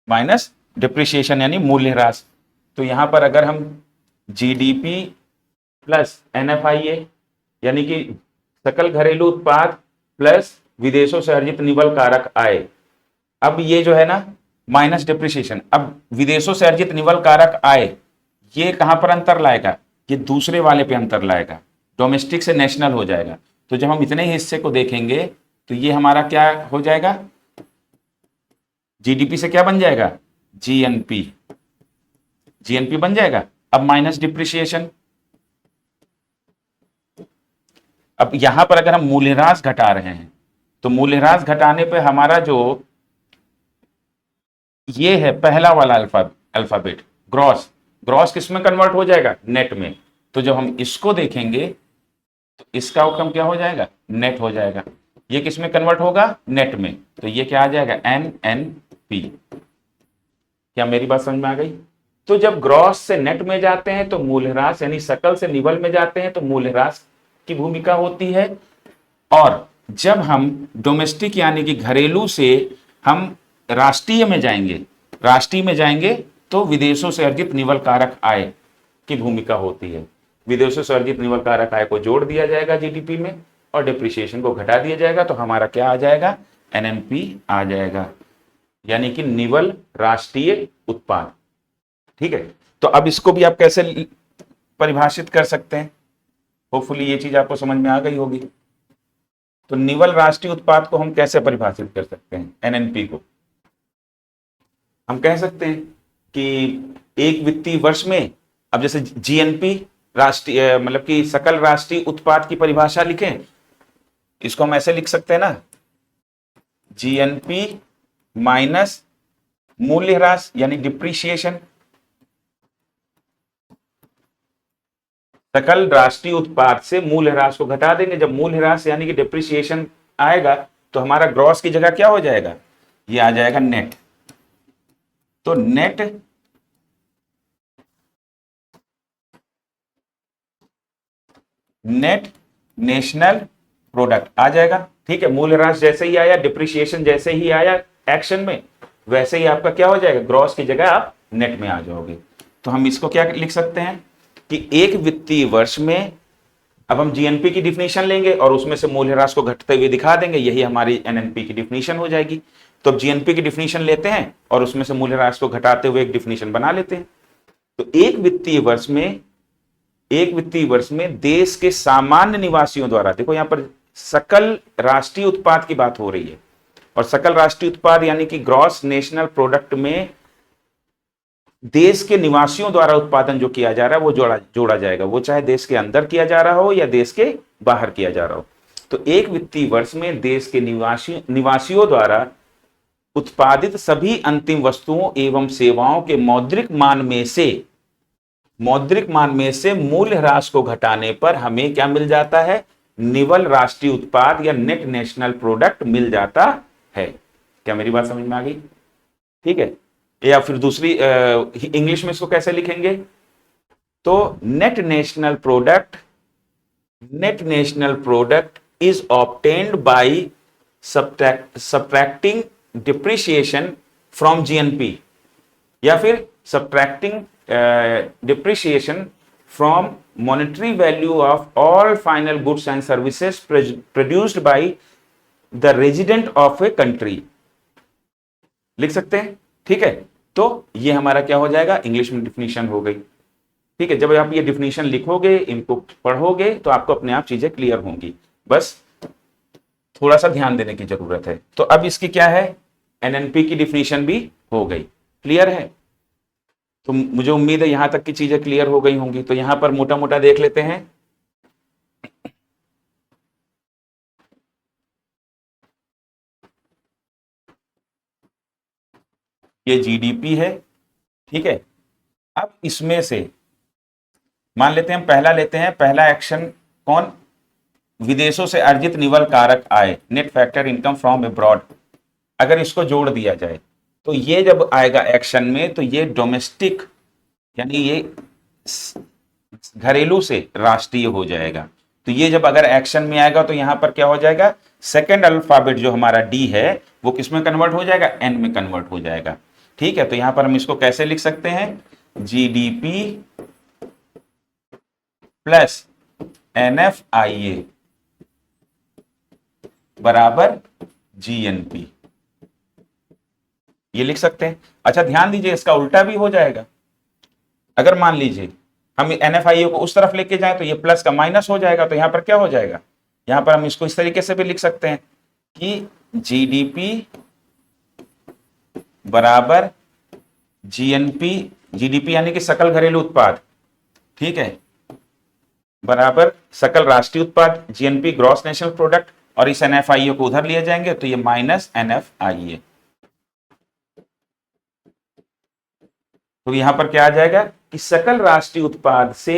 Speaker 1: minus depreciation यानी मूल्यह्रास। तो यहां पर अगर हम जीडीपी प्लस एनएफआईए यानी कि सकल घरेलू उत्पाद प्लस विदेशों से अर्जित निवल कारक आय, अब ये जो है ना माइनस डिप्रिसिएशन, अब विदेशों से अर्जित निवल कारक आय ये कहां पर अंतर लाएगा, ये दूसरे वाले पे अंतर लाएगा, डोमेस्टिक से नेशनल हो जाएगा। तो जब हम इतने ही हिस्से को देखेंगे तो ये हमारा क्या हो जाएगा, जीडीपी से क्या बन जाएगा, जीएनपी, जीएनपी बन जाएगा। अब माइनस डिप्रिसिएशन, अब यहां पर अगर हम मूल्यह्रास घटा रहे हैं तो मूल्यह्रास घटाने पे हमारा जो ये है पहला वाला अल्फाबेट ग्रॉस, ग्रॉस किस में कन्वर्ट हो जाएगा, नेट में। तो जब हम इसको देखेंगे तो इसका आउटकम क्या हो जाएगा, नेट हो जाएगा। ये किस में कन्वर्ट होगा, नेट में। तो ये क्या आ जाएगा, एनएनपी। क्या मेरी बात समझ में आ गई। तो जब ग्रॉस से नेट में जाते हैं तो मूल्यह्रास यानी सकल से निवल में जाते हैं तो मूल्यह्रास की भूमिका होती है, और जब हम डोमेस्टिक यानी कि घरेलू से हम राष्ट्रीय में जाएंगे, राष्ट्रीय में जाएंगे तो विदेशों से अर्जित निवल कारक आय की भूमिका होती है। विदेशों से अर्जित निवल कारक आय को जोड़ दिया जाएगा जीडीपी में और डिप्रिसिएशन को घटा दिया जाएगा, तो हमारा क्या आ जाएगा, एनएनपी आ जाएगा, यानी कि निवल राष्ट्रीय उत्पाद। ठीक है, तो अब इसको भी आप कैसे परिभाषित कर सकते हैं, होपफुली ये चीज आपको समझ में आ गई होगी। तो निवल राष्ट्रीय उत्पाद को हम कैसे परिभाषित कर सकते हैं, एनएनपी को हम कह सकते हैं कि एक वित्तीय वर्ष में, अब जैसे जीएनपी राष्ट्रीय मतलब कि सकल राष्ट्रीय उत्पाद की परिभाषा लिखें, इसको हम ऐसे लिख सकते हैं ना, जीएनपी माइनस मूल्यह्रास यानी डिप्रिसिएशन, सकल राष्ट्रीय उत्पाद से मूल्यह्रास को घटा देंगे। जब मूल्यह्रास यानी कि डिप्रिसिएशन आएगा तो हमारा ग्रॉस की जगह क्या हो जाएगा, ये आ जाएगा नेट। तो नेट नेशनल प्रोडक्ट आ जाएगा। ठीक है, मूल्यह्रास जैसे ही आया, डिप्रिसिएशन जैसे ही आया एक्शन में, वैसे ही आपका क्या हो जाएगा, ग्रॉस की जगह आप नेट में आ जाओगे। तो हम इसको क्या लिख सकते हैं कि एक वित्तीय वर्ष में, अब हम जीएनपी की डिफिनेशन लेंगे और उसमें से मूल्यह्रास को घटते हुए दिखा देंगे, यही हमारी एनएनपी की डिफिनेशन हो जाएगी। तो अब जीएनपी की डिफिनेशन लेते हैं और उसमें से मूल्यह्रास को घटाते हुए एक डिफिनेशन बना लेते हैं। तो एक वित्तीय वर्ष में देश के सामान्य निवासियों द्वारा, देखो यहां पर सकल राष्ट्रीय उत्पाद की बात हो रही है, और सकल राष्ट्रीय उत्पाद यानी कि ग्रॉस नेशनल प्रोडक्ट में देश के निवासियों द्वारा उत्पादन जो किया जा रहा है वो जोड़ा जाएगा, वो चाहे देश के अंदर किया जा रहा हो या देश के बाहर किया जा रहा हो। तो एक वित्तीय वर्ष में देश के निवासियों द्वारा उत्पादित सभी अंतिम वस्तुओं एवं सेवाओं के मौद्रिक मान में से मूल्यह्रास को घटाने पर हमें क्या मिल जाता है, निवल राष्ट्रीय उत्पाद या नेट नेशनल प्रोडक्ट मिल जाता है। क्या मेरी बात समझ में आ गई। ठीक है, या फिर दूसरी इंग्लिश में इसको कैसे लिखेंगे, तो net national product is obtained by subtracting depreciation from GNP, या फिर subtracting depreciation from monetary value of all final goods and services produced by the resident of a country, लिख सकते हैं। ठीक है, तो ये हमारा क्या हो जाएगा, इंग्लिश में डिफिनीशन हो गई। ठीक है, जब आप ये डिफिनीशन लिखोगे, इनको पढ़ोगे, तो आपको अपने आप चीजें क्लियर होंगी, बस थोड़ा सा ध्यान देने की जरूरत है। तो अब इसकी क्या है, एनएनपी की डिफिनीशन भी हो गई, क्लियर है। तो मुझे उम्मीद है यहां तक की चीजें क्लियर हो गई होंगी। तो यहां पर मोटा मोटा देख लेते हैं। ये जीडीपी है, ठीक है। अब इसमें से मान लेते हैं, हम पहला लेते हैं, पहला एक्शन कौन, विदेशों से अर्जित निवल कारक आय, net factor income from abroad. अगर इसको जोड़ दिया जाए तो ये जब आएगा एक्शन में, तो ये डोमेस्टिक यानी ये घरेलू से राष्ट्रीय हो जाएगा। तो ये जब अगर एक्शन में आएगा तो यहां पर क्या हो जाएगा, सेकंड अल्फाबेट जो हमारा डी है वो किस में कन्वर्ट हो जाएगा, एन में कन्वर्ट हो जाएगा। ठीक है, तो यहां पर हम इसको कैसे लिख सकते हैं, जीडीपी प्लस एनएफआईए बराबर जीएनपी, ये लिख सकते हैं। अच्छा ध्यान दीजिए, इसका उल्टा भी हो जाएगा। अगर मान लीजिए हम एनएफआईए को उस तरफ लेके जाएं तो ये प्लस का माइनस हो जाएगा, तो यहां पर क्या हो जाएगा, यहां पर हम इसको इस तरीके से भी लिख सकते हैं कि जीडीपी बराबर जीएनपी, जीडीपी यानी कि सकल घरेलू उत्पाद, ठीक है, बराबर सकल राष्ट्रीय उत्पाद, जीएनपी ग्रॉस नेशनल प्रोडक्ट, और इस एनएफआईए को उधर लिए जाएंगे तो ये माइनस एनएफआईए। तो यहां पर क्या आ जाएगा कि सकल राष्ट्रीय उत्पाद से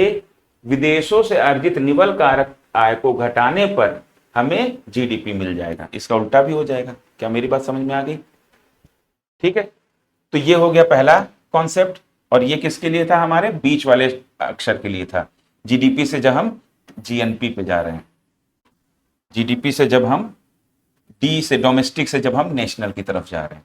Speaker 1: विदेशों से अर्जित निवल कारक आय को घटाने पर हमें जीडीपी मिल जाएगा। इसका उल्टा भी हो जाएगा। क्या मेरी बात समझ में आ गई? ठीक है, तो ये हो गया पहला कॉन्सेप्ट, और ये किसके लिए था, हमारे बीच वाले अक्षर के लिए था। जीडीपी से जब हम जीएनपी पे जा रहे हैं, जीडीपी से जब हम डी से डोमेस्टिक से जब हम नेशनल की तरफ जा रहे हैं।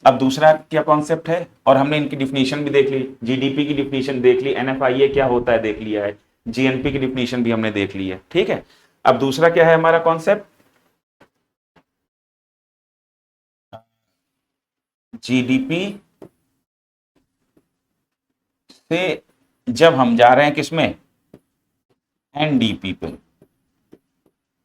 Speaker 1: अब दूसरा क्या कॉन्सेप्ट है, और हमने इनकी डिफिनीशन भी देख ली, जीडीपी की डिफिनीशन देख ली, एनएफआईए क्या होता है देख लिया है, जीएनपी की डिफिनीशन भी हमने देख ली है। ठीक है, अब दूसरा क्या है हमारा कॉन्सेप्ट, जीडीपी से जब हम जा रहे हैं किसमें, एनडीपी पे।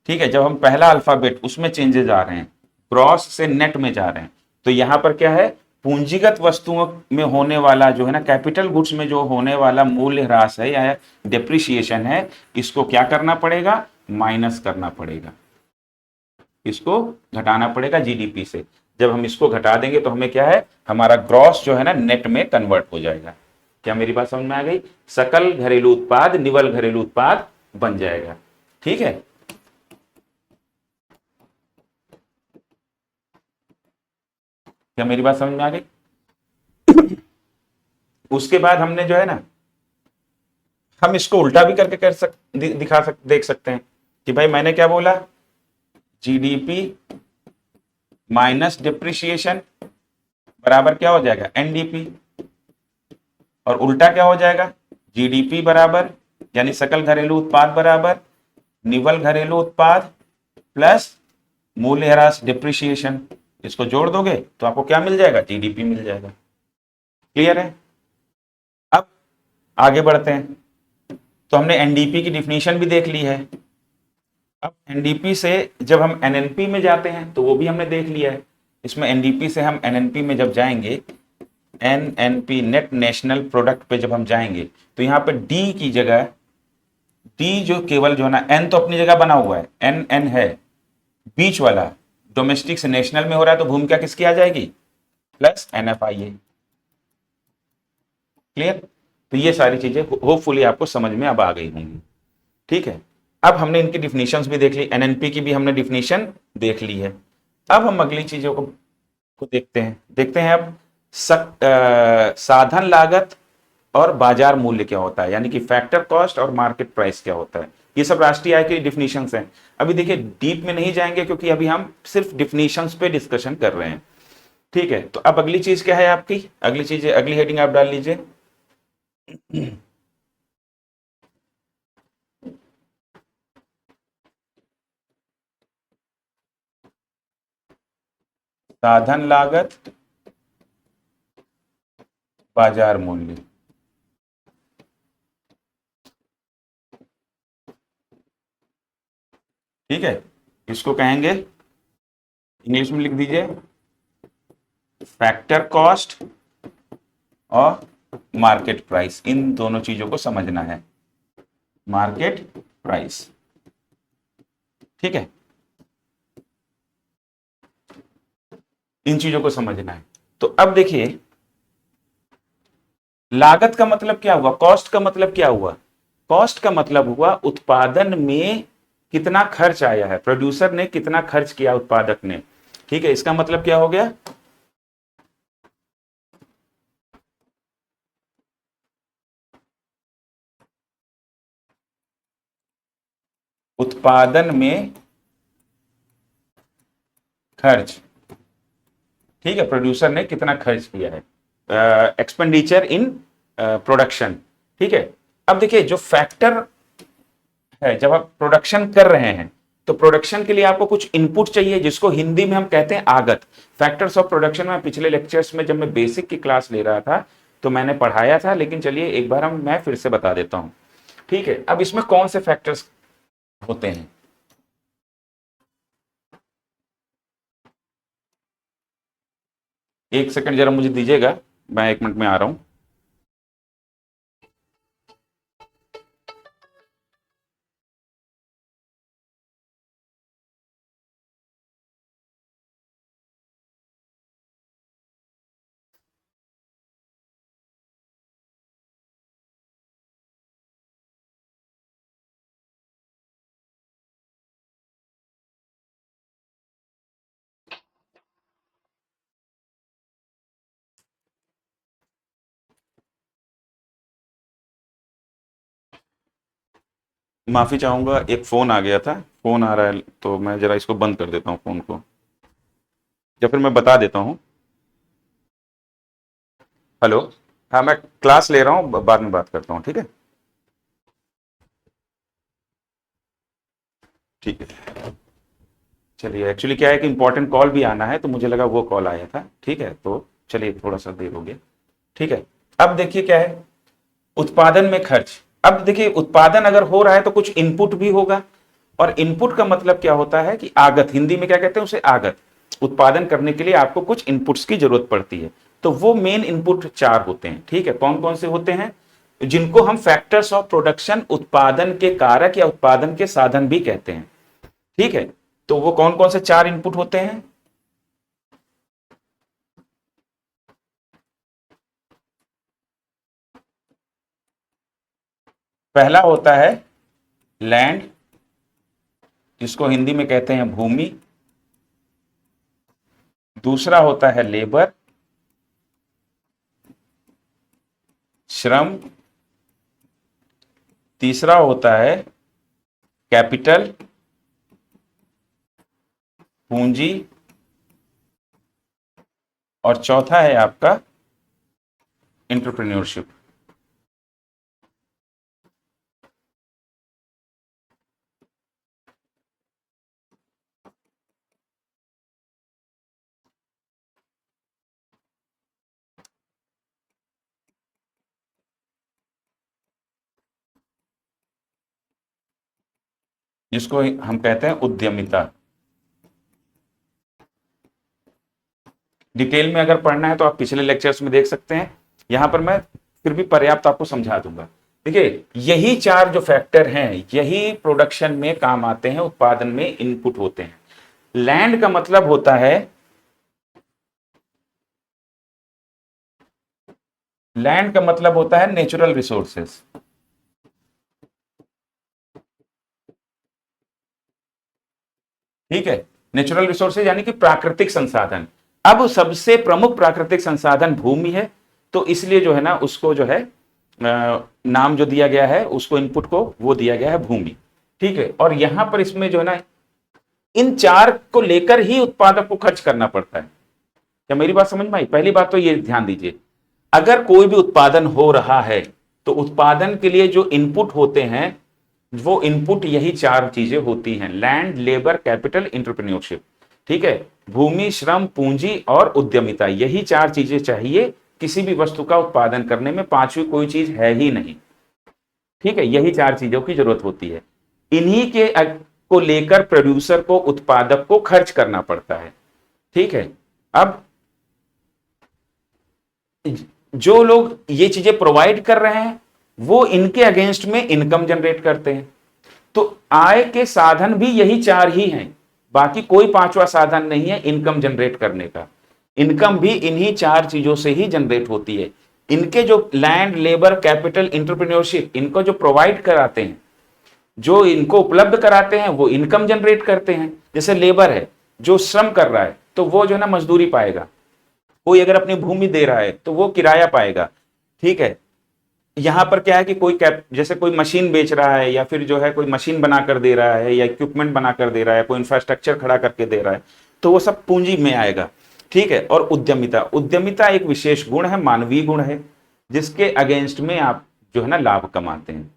Speaker 1: ठीक है, जब हम पहला अल्फाबेट उसमें चेंजेस आ रहे हैं, ग्रॉस से नेट में जा रहे हैं, तो यहां पर क्या है, पूंजीगत वस्तुओं में होने वाला जो है ना, कैपिटल गुड्स में जो होने वाला मूल्य ह्रास है या डिप्रिसिएशन है, इसको क्या करना पड़ेगा, माइनस करना पड़ेगा, इसको घटाना पड़ेगा जीडीपी से। जब हम इसको घटा देंगे तो हमें क्या है, हमारा ग्रॉस जो है ना नेट में कन्वर्ट हो जाएगा। क्या मेरी बात समझ में आ गई? सकल घरेलू उत्पाद निवल घरेलू उत्पाद बन जाएगा। ठीक है, क्या मेरी बात समझ में आ गई? उसके बाद हमने जो है ना, हम इसको उल्टा भी करके देख सकते हैं कि भाई मैंने क्या बोला, जीडीपी माइनस डिप्रिसिएशन बराबर क्या हो जाएगा, एनडीपी, और उल्टा क्या हो जाएगा, जीडीपी बराबर यानी सकल घरेलू उत्पाद बराबर निवल घरेलू उत्पाद प्लस मूल्यह्रास डिप्रिसिएशन। इसको जोड़ दोगे तो आपको क्या मिल जाएगा, जीडीपी मिल जाएगा। क्लियर है? अब आगे बढ़ते हैं। तो हमने एनडीपी की डिफिनीशन भी देख ली है। अब एनडीपी से जब हम एनएनपी में जाते हैं तो वो भी हमने देख लिया है। इसमें एनडीपी से हम एनएनपी में जब जाएंगे, एनएनपी नेट नेशनल प्रोडक्ट पे जब हम जाएंगे, तो यहाँ पे डी की जगह, डी जो केवल जो है ना, एन तो अपनी जगह बना हुआ है, एन एन है, बीच वाला डोमेस्टिक से नेशनल में हो रहा है, तो भूमिका किसकी आ जाएगी, प्लस एनएफआईए। क्लियर? तो ये सारी चीजें होपफुली आपको समझ में अब आ गई होंगी। ठीक है, अब हमने इनकी डिफिनीशंस भी देख ली, एनएनपी की भी हमने डिफिनीशन देख ली है। अब हम अगली चीजों को देखते हैं अब साधन लागत और बाजार मूल्य क्या होता है, यानी कि फैक्टर कॉस्ट और मार्केट प्राइस क्या होता है। ये सब राष्ट्रीय आय की डिफिनीशंस हैं। अभी देखिए डीप में नहीं जाएंगे क्योंकि अभी हम सिर्फ डिफिनीशंस पे डिस्कशन कर रहे हैं। ठीक है, तो अब अगली चीज क्या है आपकी, अगली चीज, अगली हेडिंग आप डाल लीजिए। साधन लागत, बाजार मूल्य। ठीक है, इसको कहेंगे, इंग्लिश में लिख दीजिए, फैक्टर कॉस्ट और मार्केट प्राइस। इन दोनों चीजों को समझना है, मार्केट प्राइस। ठीक है, इन चीजों को समझना है। तो अब देखिए, लागत का मतलब क्या हुआ, कॉस्ट का मतलब क्या हुआ, कॉस्ट का मतलब हुआ उत्पादन में कितना खर्च आया है, प्रोड्यूसर ने कितना खर्च किया उत्पादक ने। ठीक है, इसका मतलब क्या हो गया, उत्पादन में खर्च। ठीक है, प्रोड्यूसर ने कितना खर्च किया है, एक्सपेंडिचर इन प्रोडक्शन। ठीक है, अब देखिए जो फैक्टर है, जब आप प्रोडक्शन कर रहे हैं तो प्रोडक्शन के लिए आपको कुछ इनपुट चाहिए, जिसको हिंदी में हम कहते हैं आगत। फैक्टर्स ऑफ प्रोडक्शन में पिछले लेक्चर्स में जब मैं बेसिक की क्लास ले रहा था तो मैंने पढ़ाया था, लेकिन चलिए एक बार मैं फिर से बता देता हूं। ठीक है, अब इसमें कौन से फैक्टर्स होते हैं, एक सेकंड जरा मुझे दीजिएगा, मैं 1 मिनट में आ रहा हूं। माफी चाहूंगा, एक फोन आ गया था, फोन आ रहा है, तो मैं जरा इसको बंद कर देता हूँ फोन को, या फिर मैं बता देता हूँ। हेलो, हाँ मैं क्लास ले रहा हूँ, बाद में बात करता हूँ, ठीक है। ठीक है, चलिए, एक्चुअली क्या है कि इंपॉर्टेंट कॉल भी आना है, तो मुझे लगा वो कॉल आया था। ठीक है, तो चलिए थोड़ा सा देर हो गया। ठीक है, अब देखिए क्या है, उत्पादन में खर्च। अब देखिए, उत्पादन अगर हो रहा है तो कुछ इनपुट भी होगा, और इनपुट का मतलब क्या होता है कि आगत, हिंदी में क्या कहते हैं उसे, आगत। उत्पादन करने के लिए आपको कुछ इनपुट्स की जरूरत पड़ती है, तो वो मेन इनपुट 4 होते हैं। ठीक है, कौन कौन से होते हैं, जिनको हम फैक्टर्स ऑफ प्रोडक्शन, उत्पादन के कारक या उत्पादन के साधन भी कहते हैं। ठीक है, तो वो कौन कौन से 4 इनपुट होते हैं, पहला होता है लैंड, जिसको हिंदी में कहते हैं भूमि। दूसरा होता है लेबर, श्रम। तीसरा होता है कैपिटल, पूंजी। और चौथा है आपका एंटरप्रेन्योरशिप। जिसको हम कहते हैं उद्यमिता। डिटेल में अगर पढ़ना है तो आप पिछले लेक्चर्स में देख सकते हैं, यहां पर मैं फिर भी पर्याप्त आपको समझा दूंगा। देखिए, यही 4 जो फैक्टर हैं, यही प्रोडक्शन में काम आते हैं, उत्पादन में इनपुट होते हैं। लैंड का मतलब होता है, लैंड का मतलब होता है नेचुरल रिसोर्सेस। ठीक है, नेचुरल रिसोर्सेज यानी कि प्राकृतिक संसाधन। अब सबसे प्रमुख प्राकृतिक संसाधन भूमि है, तो इसलिए जो है ना, उसको जो है नाम जो दिया गया है, उसको इनपुट को वो दिया गया है भूमि। ठीक है, और यहां पर इसमें जो है ना, इन 4 को लेकर ही उत्पादक को खर्च करना पड़ता है। क्या मेरी बात समझ में आई? पहली बात तो ये ध्यान दीजिए, अगर कोई भी उत्पादन हो रहा है तो उत्पादन के लिए जो इनपुट होते हैं वो इनपुट यही चार चीजें होती हैं, लैंड, लेबर, कैपिटल, एंटरप्रेन्योरशिप। ठीक है, भूमि, श्रम, पूंजी और उद्यमिता, यही चार चीजें चाहिए किसी भी वस्तु का उत्पादन करने में, पांचवी कोई चीज है ही नहीं। ठीक है, यही चार चीजों की जरूरत होती है। इन्हीं के को लेकर प्रोड्यूसर को, उत्पादक को खर्च करना पड़ता है। ठीक है, अब जो लोग ये चीजें प्रोवाइड कर रहे हैं वो इनके अगेंस्ट में इनकम जनरेट करते हैं। तो आय के साधन भी यही चार ही हैं, बाकी कोई पांचवा साधन नहीं है इनकम जनरेट करने का। इनकम भी इन्हीं चार चीजों से ही जनरेट होती है। इनके जो लैंड, लेबर, कैपिटल, एंटरप्रेन्योरशिप, इनको जो प्रोवाइड कराते हैं, जो इनको उपलब्ध कराते हैं, वो इनकम जनरेट करते हैं। जैसे लेबर है, जो श्रम कर रहा है तो वो जो है ना मजदूरी पाएगा। कोई अगर अपनी भूमि दे रहा है तो वो किराया पाएगा। ठीक है, यहां पर क्या है कि कोई जैसे कोई मशीन बेच रहा है, या फिर जो है कोई मशीन बनाकर दे रहा है, या इक्विपमेंट बनाकर दे रहा है, कोई इंफ्रास्ट्रक्चर खड़ा करके दे रहा है, तो वो सब पूंजी में आएगा। ठीक है, और उद्यमिता, उद्यमिता एक विशेष गुण है, मानवीय गुण है, जिसके अगेंस्ट में आप जो है ना लाभ कमाते हैं।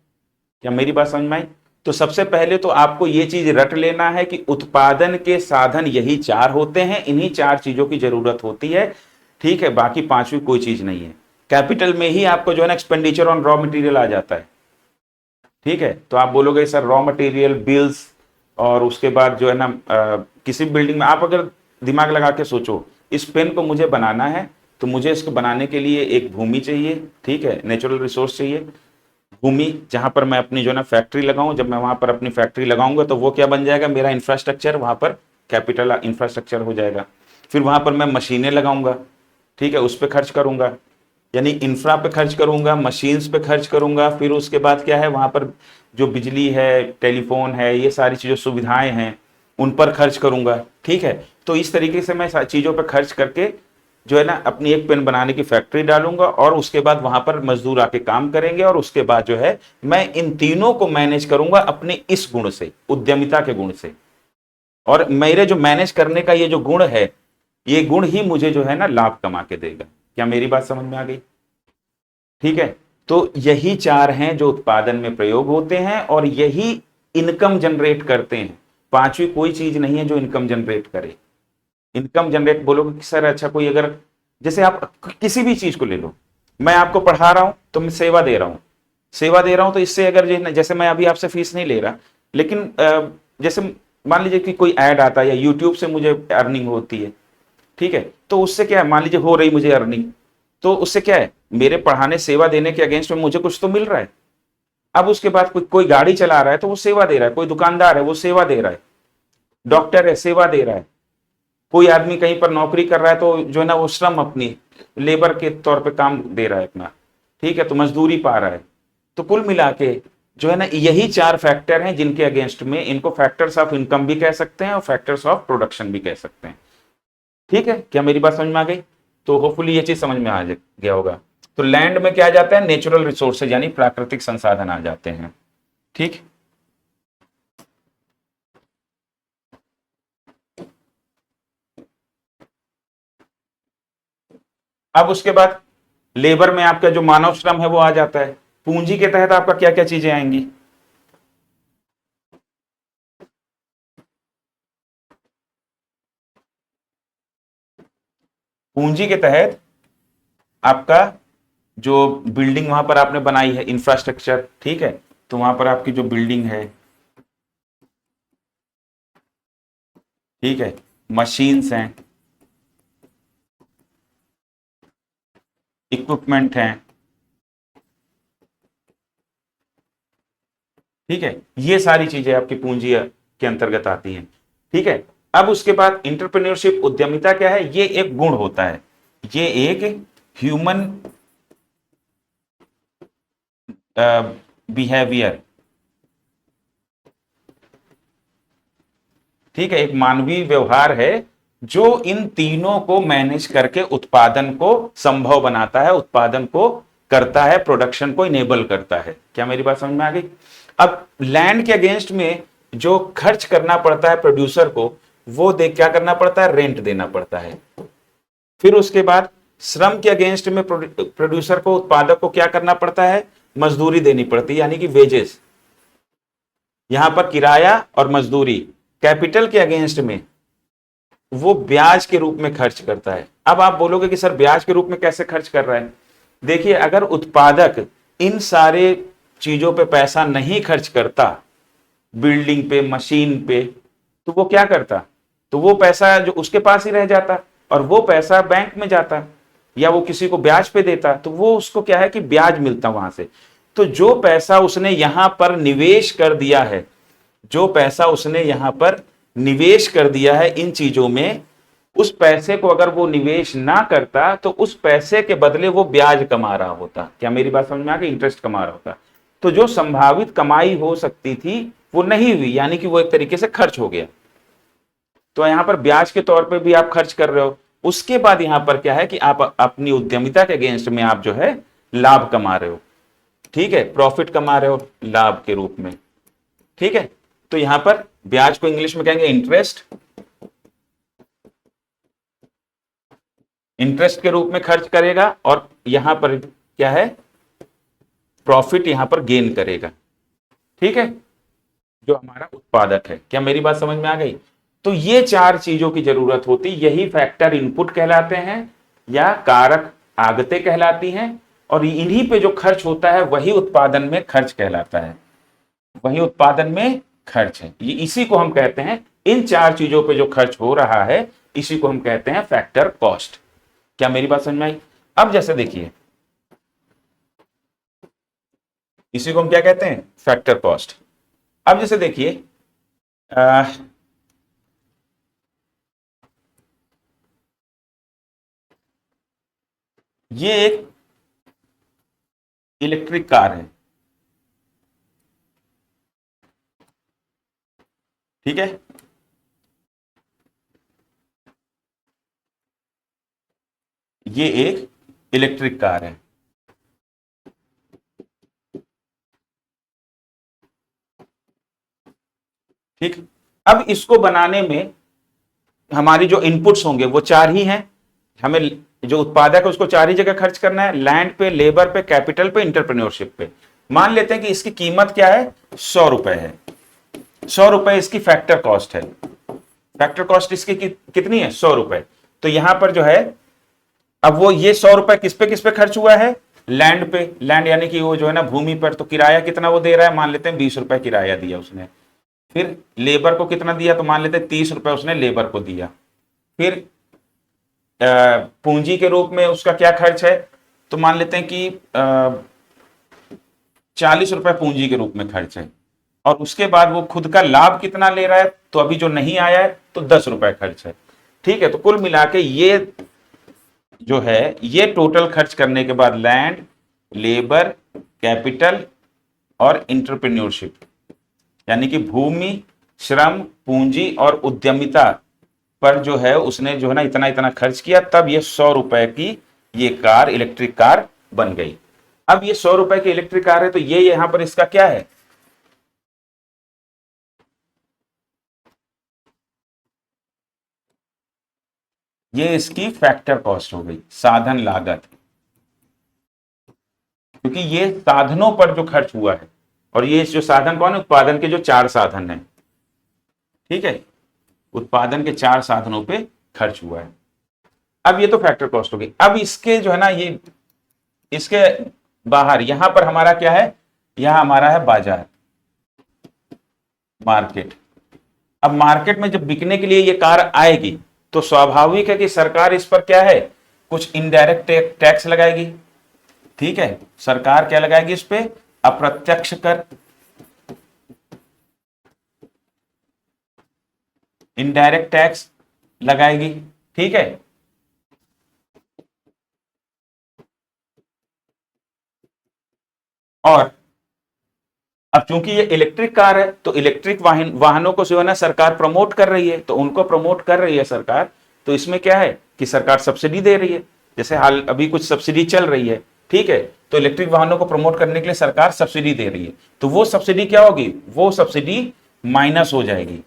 Speaker 1: क्या मेरी बात समझ में आई? तो सबसे पहले तो आपको ये चीज रट लेना है कि उत्पादन के साधन यही चार होते हैं, इन्हीं चार चीजों की जरूरत होती है। ठीक है, बाकी पांचवी कोई चीज नहीं है। कैपिटल में ही आपको जो है ना एक्सपेंडिचर ऑन रॉ मटेरियल आ जाता है। ठीक है, तो आप बोलोगे सर रॉ मटेरियल, बिल्स, और उसके बाद जो है ना किसी बिल्डिंग में आप अगर दिमाग लगा के सोचो, इस पेन को मुझे बनाना है तो मुझे इसको बनाने के लिए एक भूमि चाहिए। ठीक है, नेचुरल रिसोर्स चाहिए, भूमि जहां पर मैं अपनी जो है ना फैक्ट्री लगाऊं। जब मैं वहां पर अपनी फैक्ट्री लगाऊंगा तो वो क्या बन जाएगा, मेरा इंफ्रास्ट्रक्चर, वहां पर कैपिटल इंफ्रास्ट्रक्चर हो जाएगा। फिर वहां पर मैं मशीनें लगाऊंगा। ठीक है, उस पर खर्च करूंगा, यानी इंफ्रा पे खर्च करूंगा, मशीन्स पे खर्च करूंगा। फिर उसके बाद क्या है, वहां पर जो बिजली है, टेलीफोन है, ये सारी चीज़ें सुविधाएं हैं, उन पर खर्च करूंगा। ठीक है, तो इस तरीके से मैं चीज़ों पर खर्च करके जो है ना अपनी एक पेन बनाने की फैक्ट्री डालूंगा, और उसके बाद वहां पर मजदूर आके काम करेंगे, और उसके बाद जो है मैं इन तीनों को मैनेज करूंगा अपने इस गुण से, उद्यमिता के गुण से। और मेरे जो मैनेज करने का ये जो गुण है, ये गुण ही मुझे जो है ना लाभ कमा के देगा। क्या मेरी बात समझ में आ गई? ठीक है, तो यही चार हैं जो उत्पादन में प्रयोग होते हैं, और यही इनकम जनरेट करते हैं। पांचवी कोई चीज नहीं है जो इनकम जनरेट करे। इनकम जनरेट बोलोगे कि सर अच्छा कोई अगर, जैसे आप किसी भी चीज को ले लो, मैं आपको पढ़ा रहा हूं तो मैं सेवा दे रहा हूं, सेवा दे रहा हूं, तो इससे अगर जैसे मैं अभी आपसे फीस नहीं ले रहा, लेकिन जैसे मान लीजिए कि कोई ऐड आता है या यूट्यूब से मुझे अर्निंग होती है। ठीक है, तो उससे क्या है, मान लीजिए हो रही मुझे अर्निंग, तो उससे क्या है, मेरे पढ़ाने सेवा देने के अगेंस्ट में मुझे कुछ तो मिल रहा है। अब उसके बाद कोई गाड़ी चला रहा है तो वो सेवा दे रहा है, कोई दुकानदार है वो सेवा दे रहा है, डॉक्टर है सेवा दे रहा है, कोई आदमी कहीं पर नौकरी कर रहा है तो जो है ना वो श्रम अपनी लेबर के तौर पे काम दे रहा है अपना। ठीक है, तो मजदूरी पा रहा है। तो कुल मिला के जो है ना यही चार फैक्टर हैं जिनके अगेंस्ट में, इनको फैक्टर्स ऑफ इनकम भी कह सकते हैं और फैक्टर्स ऑफ प्रोडक्शन भी कह सकते हैं। ठीक है, क्या मेरी बात समझ में आ गई? तो होपफुली ये चीज समझ में आ गया होगा। तो लैंड में क्या आ जाता है, नेचुरल रिसोर्सेज यानी प्राकृतिक संसाधन आ जाते हैं। ठीक, अब उसके बाद लेबर में आपका जो मानव श्रम है वो आ जाता है। पूंजी के तहत आपका क्या क्या चीजें आएंगी, पूंजी के तहत आपका जो बिल्डिंग वहां पर आपने बनाई है, इंफ्रास्ट्रक्चर। ठीक है, तो वहां पर आपकी जो बिल्डिंग है, ठीक है, मशीन्स हैं, इक्विपमेंट हैं। ठीक है, ये सारी चीजें आपकी पूंजी के अंतर्गत आती हैं। ठीक है, अब उसके बाद इंटरप्रेन्योरशिप, उद्यमिता क्या है, ये एक गुण होता है, ये एक ह्यूमन बिहेवियर। ठीक है, एक मानवीय व्यवहार है जो इन तीनों को मैनेज करके उत्पादन को संभव बनाता है, उत्पादन को करता है, प्रोडक्शन को इनेबल करता है। क्या मेरी बात समझ में आ गई? अब लैंड के अगेंस्ट में जो खर्च करना पड़ता है प्रोड्यूसर को, वो देख क्या करना पड़ता है, रेंट देना पड़ता है। फिर उसके बाद श्रम के अगेंस्ट में प्रोड्यूसर को, उत्पादक को क्या करना पड़ता है, मजदूरी देनी पड़ती है, यानी कि वेजेस। यहां पर किराया और मजदूरी। कैपिटल के अगेंस्ट में वो ब्याज के रूप में खर्च करता है। अब आप बोलोगे कि सर ब्याज के रूप में कैसे खर्च कर रहा है? देखिए, अगर उत्पादक इन सारे चीजों पे पैसा नहीं खर्च करता, बिल्डिंग पे, मशीन पे, तो वो क्या करता? तो वो पैसा जो उसके पास ही रह जाता और वो पैसा बैंक में जाता या वो किसी को ब्याज पे देता, तो वो उसको क्या है कि ब्याज मिलता वहां से। तो जो पैसा उसने यहां पर निवेश कर दिया है, जो पैसा उसने यहां पर निवेश कर दिया है इन चीजों में, उस पैसे को अगर वो निवेश ना करता तो उस पैसे के बदले वो ब्याज कमा रहा होता। क्या मेरी बात समझ में आ गई? इंटरेस्ट कमा रहा होता। तो जो संभावित कमाई हो सकती थी वो नहीं हुई, यानी कि वो एक तरीके से खर्च हो गया। तो यहां पर ब्याज के तौर पे भी आप खर्च कर रहे हो। उसके बाद यहां पर क्या है कि आप अपनी उद्यमिता के अगेंस्ट में आप जो है लाभ कमा रहे हो। ठीक है, प्रॉफिट कमा रहे हो लाभ के रूप में। ठीक है, तो यहां पर ब्याज को इंग्लिश में कहेंगे इंटरेस्ट। इंटरेस्ट के रूप में खर्च करेगा और यहां पर क्या है, प्रॉफिट यहां पर गेन करेगा। ठीक है, जो हमारा उत्पादक है। क्या मेरी बात समझ में आ गई? तो ये चार चीजों की जरूरत होती, यही फैक्टर इनपुट कहलाते हैं या कारक आगते कहलाती हैं, और इन्हीं पे जो खर्च होता है वही उत्पादन में खर्च कहलाता है, वही उत्पादन में खर्च है। ये इसी को हम कहते हैं, इन चार चीजों पे जो खर्च हो रहा है इसी को हम कहते हैं फैक्टर कॉस्ट। क्या मेरी बात समझ में आई? अब जैसे देखिए, इसी को हम क्या कहते हैं, फैक्टर कॉस्ट। अब जैसे देखिए, ये एक इलेक्ट्रिक कार है। ठीक है, ये एक इलेक्ट्रिक कार है। ठीक, अब इसको बनाने में हमारी जो इनपुट्स होंगे वो चार ही हैं। हमें जो उत्पादक है उसको चार ही जगह खर्च करना है, लैंड पे, लेबर पे, कैपिटल पे, इंटरप्रेन्योरशिप पे। मान लेते हैं कि इसकी कीमत क्या है, 100 रुपए है। 100 रुपए इसकी फैक्टर कॉस्ट है। फैक्टर कॉस्ट इसकी कितनी है, 100 रुपए। तो यहां पर जो है, अब वो ये 100 रुपए किस पे खर्च हुआ है, लैंड पे। लैंड यानी कि वो जो है ना भूमि पर। तो किराया कितना वो दे रहा है, मान लेते हैं 20 रुपए किराया दिया उसने। फिर लेबर को कितना दिया, तो मान लेते हैं 30 रुपए उसने लेबर को दिया। फिर पूंजी के रूप में उसका क्या खर्च है, तो मान लेते हैं कि 40 रुपए पूंजी के रूप में खर्च है। और उसके बाद वो खुद का लाभ कितना ले रहा है, तो अभी जो नहीं आया है तो 10 रुपए खर्च है। ठीक है, तो कुल मिला के ये जो है, ये टोटल खर्च करने के बाद लैंड, लेबर, कैपिटल और इंटरप्रेन्योरशिप, यानी कि भूमि, श्रम, पूंजी और उद्यमिता पर जो है उसने जो है ना इतना इतना खर्च किया, तब ये 100 रुपए की ये कार, इलेक्ट्रिक कार बन गई। अब ये 100 रुपए की इलेक्ट्रिक कार है, तो ये यहां पर इसका क्या है, ये इसकी फैक्टर कॉस्ट हो गई, साधन लागत। क्योंकि ये साधनों पर जो खर्च हुआ है, और ये जो साधन कौन है, उत्पादन के जो चार साधन है। ठीक है, उत्पादन के चार साधनों पे खर्च हुआ है। अब ये तो फैक्टर कॉस्ट हो गई। अब इसके जो है ना, ये इसके बाहर यहां पर हमारा क्या है, यहां हमारा है बाजार, मार्केट। अब मार्केट में जब बिकने के लिए ये कार आएगी तो स्वाभाविक है कि सरकार इस पर क्या है, कुछ इनडायरेक्ट टैक्स लगाएगी। ठीक है, सरकार क्या लगाएगी इस पे, अप्रत्यक्ष कर, इनडायरेक्ट टैक्स लगाएगी। ठीक है, और अब चूंकि ये इलेक्ट्रिक कार है तो इलेक्ट्रिक वाहनों को जो है ना सरकार प्रमोट कर रही है, तो उनको प्रमोट कर रही है सरकार। तो इसमें क्या है कि सरकार सब्सिडी दे रही है, जैसे हाल अभी कुछ सब्सिडी चल रही है। ठीक है, तो इलेक्ट्रिक वाहनों को प्रमोट करने के लिए सरकार सब्सिडी दे रही है, तो वो सब्सिडी क्या होगी, वो सब्सिडी माइनस हो जाएगी।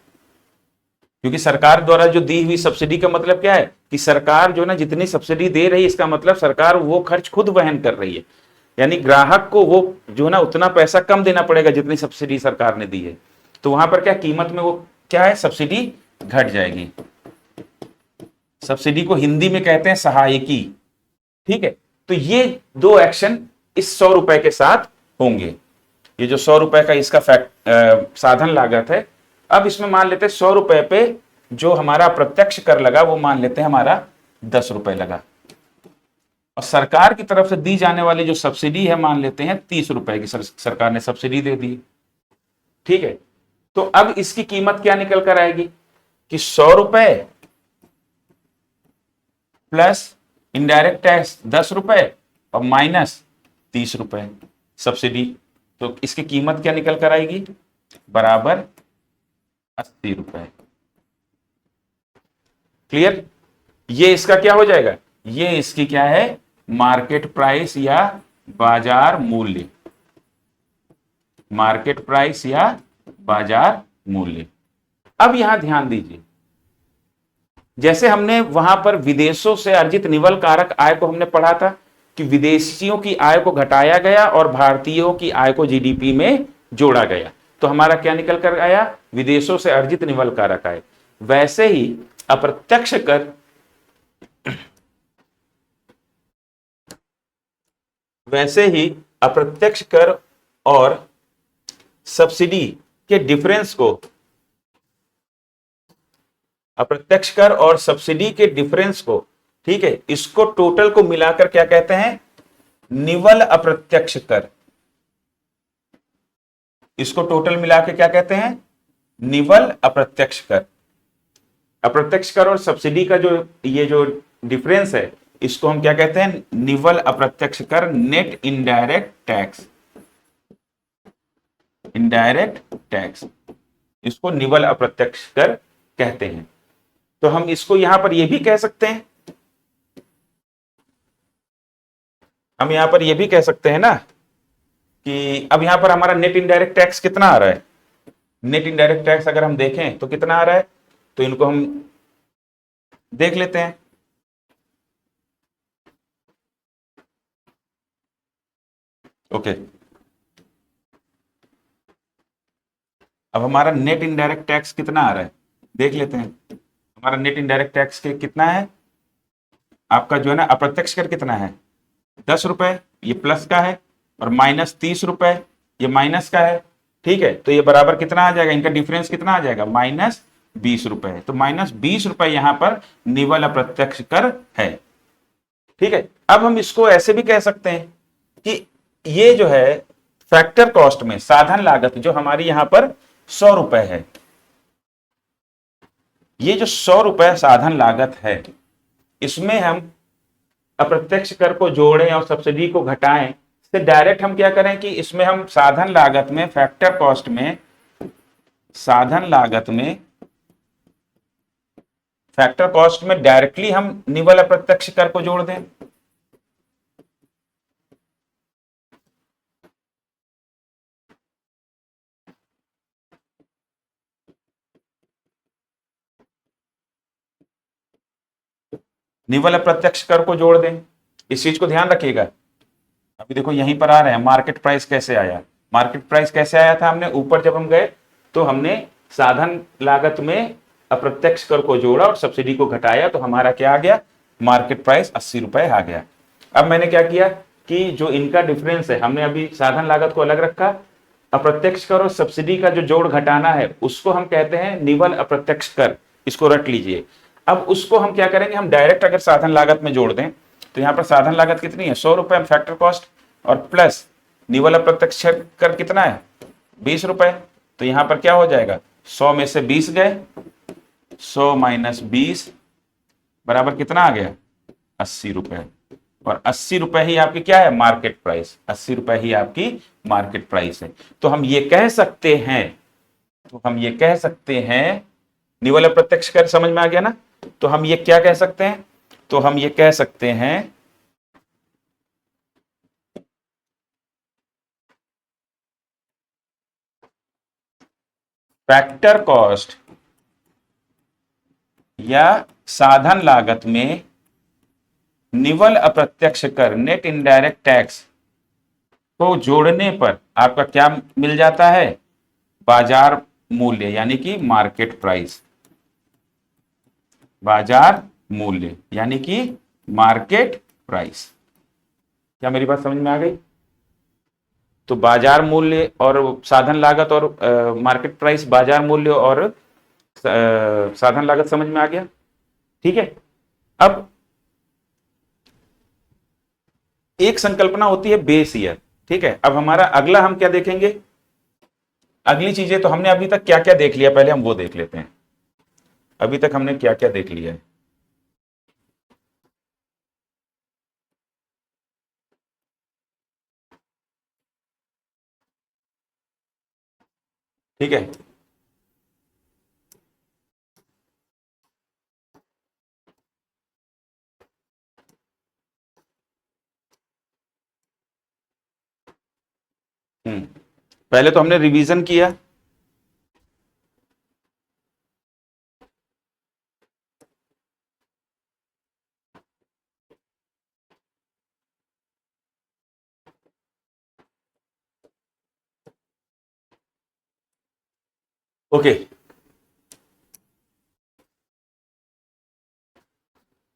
Speaker 1: क्योंकि सरकार द्वारा जो दी हुई सब्सिडी का मतलब क्या है कि सरकार जो ना जितनी सब्सिडी दे रही है, इसका मतलब सरकार वो खर्च खुद वहन कर रही है। यानी ग्राहक को वो जो ना उतना पैसा कम देना पड़ेगा जितनी सब्सिडी सरकार ने दी है। तो वहां पर क्या कीमत में वो क्या है, सब्सिडी घट जाएगी। सब्सिडी को हिंदी में कहते हैं सहायकी। ठीक है, तो ये दो एक्शन इस 100 रुपए के साथ होंगे। ये जो 100 रुपए का इसका साधन लागत है। अब इसमें मान लेते हैं 100 रुपए पे जो हमारा प्रत्यक्ष कर लगा वो मान लेते हैं हमारा 10 रुपए लगा, और सरकार की तरफ से दी जाने वाली जो सब्सिडी है मान लेते हैं 30 रुपए की सरकार ने सब्सिडी दे दी। ठीक है, तो अब इसकी कीमत क्या निकल कर आएगी कि 100 रुपए प्लस इनडायरेक्ट टैक्स 10 रुपए और माइनस 30 रुपए सब्सिडी। तो इसकी कीमत क्या निकल कर आएगी, बराबर 80 रुपए। क्लियर? ये इसका क्या हो जाएगा, ये इसकी क्या है, मार्केट प्राइस या बाजार मूल्य। मार्केट प्राइस या बाजार मूल्य। अब यहां ध्यान दीजिए, जैसे हमने वहां पर विदेशों से अर्जित निवल कारक आय को हमने पढ़ा था कि विदेशियों की आय को घटाया गया और भारतीयों की आय को जीडीपी में जोड़ा गया, तो हमारा क्या निकल कर आया, विदेशों से अर्जित निवल कारक आय। वैसे ही अप्रत्यक्ष कर, वैसे ही अप्रत्यक्ष कर और सब्सिडी के डिफरेंस को, अप्रत्यक्ष कर और सब्सिडी के डिफरेंस को, ठीक है, इसको टोटल को मिलाकर क्या कहते हैं, निवल अप्रत्यक्ष कर। इसको टोटल मिला के क्या कहते हैं, निवल अप्रत्यक्ष कर। अप्रत्यक्ष कर और सब्सिडी का जो ये जो डिफरेंस है इसको हम क्या कहते हैं, निवल अप्रत्यक्ष कर, net indirect tax. Indirect tax, इसको निवल अप्रत्यक्ष कर कहते हैं। तो हम इसको यहां पर यह भी कह सकते हैं, हम यहां पर यह भी कह सकते हैं ना कि अब यहां पर हमारा नेट इनडायरेक्ट टैक्स कितना आ रहा है। नेट इनडायरेक्ट टैक्स अगर हम देखें तो कितना आ रहा है, तो इनको हम देख लेते हैं। ओके, अब हमारा नेट इनडायरेक्ट टैक्स कितना आ रहा है देख लेते हैं। हमारा नेट इनडायरेक्ट टैक्स के कितना है, आपका जो है ना अप्रत्यक्ष कर कितना है, 10 रुपए, ये प्लस का है, और माइनस 30 रुपए, ये माइनस का है। ठीक है, तो ये बराबर कितना आ जाएगा, इनका डिफरेंस कितना आ जाएगा, माइनस 20 रुपए। तो माइनस 20 रुपए यहां पर निवल अप्रत्यक्ष कर है। ठीक है, अब हम इसको ऐसे भी कह सकते हैं कि ये जो है फैक्टर कॉस्ट में साधन लागत जो हमारी यहां पर 100 रुपए है, ये जो 100 रुपए साधन लागत है, इसमें हम अप्रत्यक्ष कर को जोड़ें और सब्सिडी को घटाएं, तो डायरेक्ट हम क्या करें कि इसमें हम साधन लागत में, फैक्टर कॉस्ट में, साधन लागत में, फैक्टर कॉस्ट में डायरेक्टली हम निवल अप्रत्यक्ष कर को जोड़ दें। निवल अप्रत्यक्ष कर को जोड़ दें, इस चीज को ध्यान रखिएगा। अभी देखो यहीं पर आ रहे हैं, मार्केट प्राइस कैसे आया। मार्केट प्राइस कैसे आया था, हमने ऊपर जब हम गए तो हमने साधन लागत में अप्रत्यक्ष कर को जोड़ा और सब्सिडी को घटाया, तो हमारा क्या आ गया, मार्केट प्राइस 80 रुपए आ गया। अब मैंने क्या किया कि जो इनका डिफरेंस है, हमने अभी साधन लागत को अलग रखा, अप्रत्यक्ष कर और सब्सिडी का जो जोड़ घटाना है उसको हम कहते हैं निवल अप्रत्यक्ष कर, इसको रट लीजिए। अब उसको हम क्या करेंगे, हम डायरेक्ट अगर साधन लागत में जोड़ दें तो यहां पर साधन लागत कितनी है, 100 रुपए फैक्टर कॉस्ट, और प्लस निवल अप्रत्यक्ष कर कितना है, 20 रुपए। तो यहां पर क्या हो जाएगा, 100 में से 20 गए, 100 माइनस 20 बराबर कितना आ गया, 80 रुपए। और 80 रुपए ही आपकी क्या है, मार्केट प्राइस। 80 रुपए ही आपकी मार्केट प्राइस है। तो हम ये कह सकते हैं, तो हम ये कह सकते हैं, निवल अप्रत्यक्ष कर समझ में आ गया ना। तो हम ये क्या कह सकते हैं, तो हम ये कह सकते हैं फैक्टर कॉस्ट या साधन लागत में निवल अप्रत्यक्ष कर नेट इनडायरेक्ट टैक्स को जोड़ने पर आपका क्या मिल जाता है? बाजार मूल्य यानी कि मार्केट प्राइस। बाजार मूल्य यानी कि मार्केट प्राइस। क्या मेरी बात समझ में आ गई? तो बाजार मूल्य और साधन लागत और मार्केट प्राइस, बाजार मूल्य और साधन लागत समझ में आ गया। ठीक है। अब एक संकल्पना होती है बेस ईयर। ठीक है। अब हमारा अगला हम क्या देखेंगे? अगली चीजें तो हमने अभी तक क्या क्या देख लिया, पहले हम वो देख लेते हैं। अभी तक हमने क्या क्या देख लिया है। ठीक है। पहले तो हमने रिवीजन किया। ओके।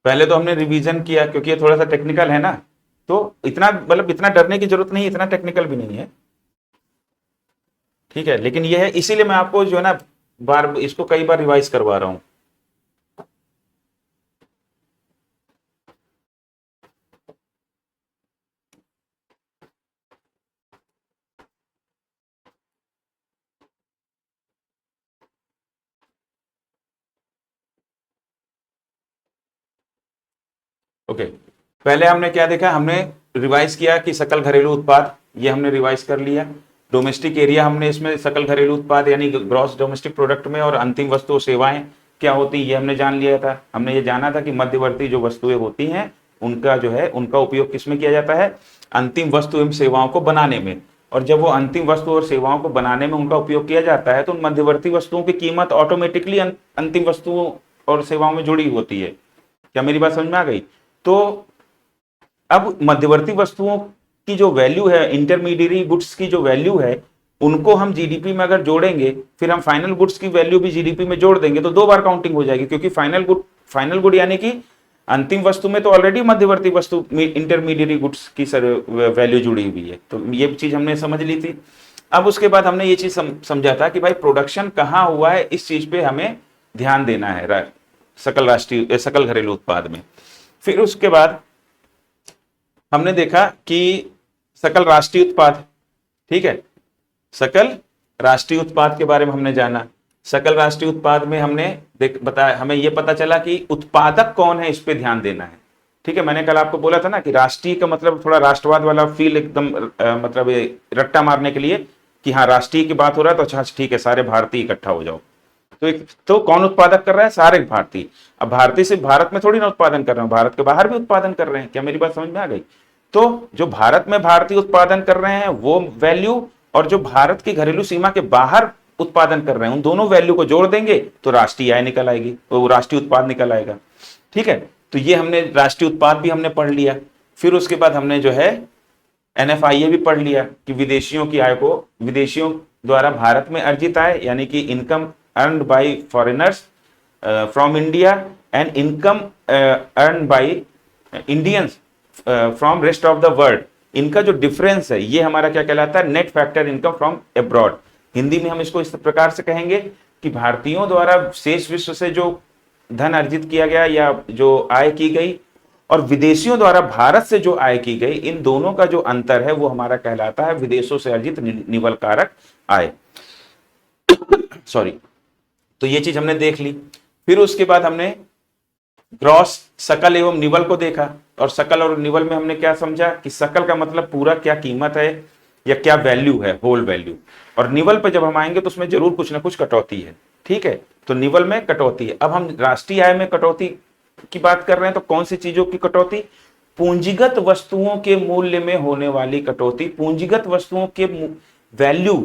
Speaker 1: पहले तो हमने रिवीजन किया क्योंकि ये थोड़ा सा टेक्निकल है ना, तो इतना मतलब इतना डरने की जरूरत नहीं, इतना टेक्निकल भी नहीं है। ठीक है। लेकिन ये है, इसीलिए मैं आपको जो है ना बार इसको कई बार रिवाइज करवा रहा हूं। ओके। पहले हमने क्या देखा? हमने रिवाइज किया कि सकल घरेलू उत्पाद, ये हमने रिवाइज कर लिया। डोमेस्टिक एरिया हमने इसमें सकल घरेलू उत्पाद यानी ग्रॉस डोमेस्टिक प्रोडक्ट में, और अंतिम वस्तु और सेवाएं क्या होती ये हमने जान लिया था। हमने ये जाना था कि मध्यवर्ती जो वस्तुएं होती हैं उनका जो है उनका उपयोग किसमें किया जाता है? अंतिम वस्तु एवं सेवाओं को बनाने में। और जब वो अंतिम वस्तु और सेवाओं को बनाने में उनका उपयोग किया जाता है तो उन मध्यवर्ती वस्तुओं की कीमत ऑटोमेटिकली अंतिम वस्तुओं और सेवाओं में जुड़ी होती है। क्या मेरी बात समझ में आ गई? तो अब मध्यवर्ती वस्तुओं की जो वैल्यू है, इंटरमीडिएरी गुड्स की जो वैल्यू है, उनको हम जीडीपी में अगर जोड़ेंगे, फिर हम फाइनल गुड्स की वैल्यू भी जीडीपी में जोड़ देंगे तो दो बार काउंटिंग हो जाएगी, क्योंकि फाइनल गुड यानी कि अंतिम वस्तु में तो ऑलरेडी मध्यवर्ती वस्तु इंटरमीडिएरी गुड्स की वैल्यू जुड़ी हुई है। तो ये चीज हमने समझ ली थी। अब उसके बाद हमने ये चीज समझा था कि भाई प्रोडक्शन कहाँ हुआ है, इस चीज पे हमें ध्यान देना है सकल घरेलू उत्पाद में। फिर उसके बाद हमने देखा कि सकल राष्ट्रीय उत्पाद, ठीक है, सकल राष्ट्रीय उत्पाद के बारे में हमने जाना। सकल राष्ट्रीय उत्पाद में हमने बताया, हमें यह पता चला कि उत्पादक कौन है, इस पे ध्यान देना है। ठीक है। मैंने कल आपको बोला था ना कि राष्ट्रीय का मतलब थोड़ा राष्ट्रवाद वाला फील, एकदम मतलब रट्टा मारने के लिए कि हाँ राष्ट्रीय की बात हो रहा है तो अच्छा ठीक है सारे भारतीय इकट्ठा हो जाओ। तो कौन उत्पादक कर रहा है? सारे भारतीय। अब भारतीय सिर्फ भारत में थोड़ी ना उत्पादन कर रहे हैं, भारत के बाहर भी उत्पादन कर रहे हैं। क्या मेरी बात समझ में आ गई? तो जो भारत में भारतीय उत्पादन कर रहे हैं वो वैल्यू, और जो भारत की घरेलू सीमा के बाहर उत्पादन कर रहे हैं, उन दोनों वैल्यू को जोड़ देंगे तो राष्ट्रीय आय निकल आएगी, तो राष्ट्रीय उत्पाद निकल आएगा। ठीक है। तो ये हमने राष्ट्रीय उत्पाद भी हमने पढ़ लिया। फिर उसके बाद हमने जो है एनएफआईए भी पढ़ लिया कि विदेशियों की आय को, विदेशियों द्वारा भारत में अर्जित आय यानी कि income earned bye foreigners from India and income earn by Indians from rest of the world, इनका जो डिफरेंस है ये हमारा क्या कहलाता है? Net factor income from abroad. Hindi में हम इसको इस प्रकार से कहेंगे कि भारतीयों द्वारा शेष विश्व से जो धन अर्जित किया गया या जो आय की गई, और विदेशियों द्वारा भारत से जो आय की गई, इन दोनों का जो अंतर है वो हमारा कहलाता है विदेशों से अर्जित निवल कारक आय। सॉरी। तो ये चीज हमने देख ली। फिर उसके बाद हमने ग्रॉस, सकल एवं निवल को देखा, और सकल और निवल में हमने क्या समझा कि सकल का मतलब पूरा क्या कीमत है या क्या वैल्यू है, होल वैल्यू, और निवल पे जब हम आएंगे तो उसमें जरूर कुछ ना कुछ कटौती है। ठीक है। तो निवल में कटौती है। अब हम राष्ट्रीय आय में कटौती की बात कर रहे हैं, तो कौन सी चीजों की कटौती? पूंजीगत वस्तुओं के मूल्य में होने वाली कटौती, पूंजीगत वस्तुओं के वैल्यू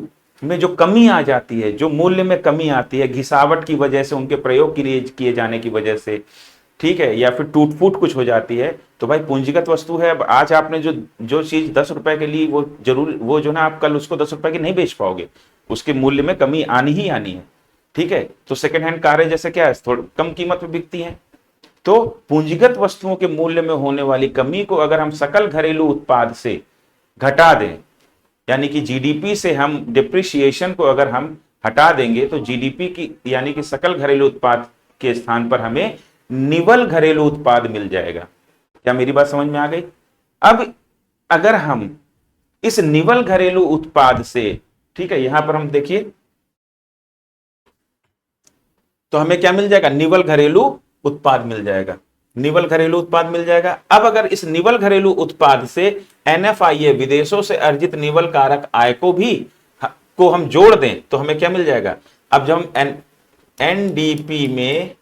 Speaker 1: में जो कमी आ जाती है, जो मूल्य में कमी आती है घिसावट की वजह से, उनके प्रयोग किए जाने की वजह से, ठीक है, या फिर टूट फूट कुछ हो जाती है, तो भाई पूंजीगत वस्तु है। अब आज आपने जो जो चीज 10 रुपए के लिए, वो जरूर वो जो ना आप कल उसको 10 रुपए की नहीं बेच पाओगे, उसके मूल्य में कमी आनी ही आनी है, ठीक है। तो सेकेंड हैंड कारें जैसे क्या है, थोड़ी कम कीमत में बिकती हैं। तो पूंजीगत वस्तुओं के मूल्य में होने वाली कमी को अगर हम सकल घरेलू उत्पाद से घटा दें, यानी कि जीडीपी से हम डिप्रिसिएशन को अगर हम हटा देंगे, तो जीडीपी की यानी कि सकल घरेलू उत्पाद के स्थान पर हमें निवल घरेलू उत्पाद मिल जाएगा। क्या मेरी बात समझ में आ गई? अब अगर हम इस निवल घरेलू उत्पाद से, ठीक है, यहां पर हम देखिए, तो हमें क्या मिल जाएगा? निवल घरेलू उत्पाद मिल जाएगा, निवल घरेलू उत्पाद मिल जाएगा। अब अगर इस निवल घरेलू उत्पाद से एनएफआईए, विदेशों से अर्जित निवल कारक आय को हम जोड़ दें, तो हमें क्या मिल जाएगा? अब जब हम एनडीपी में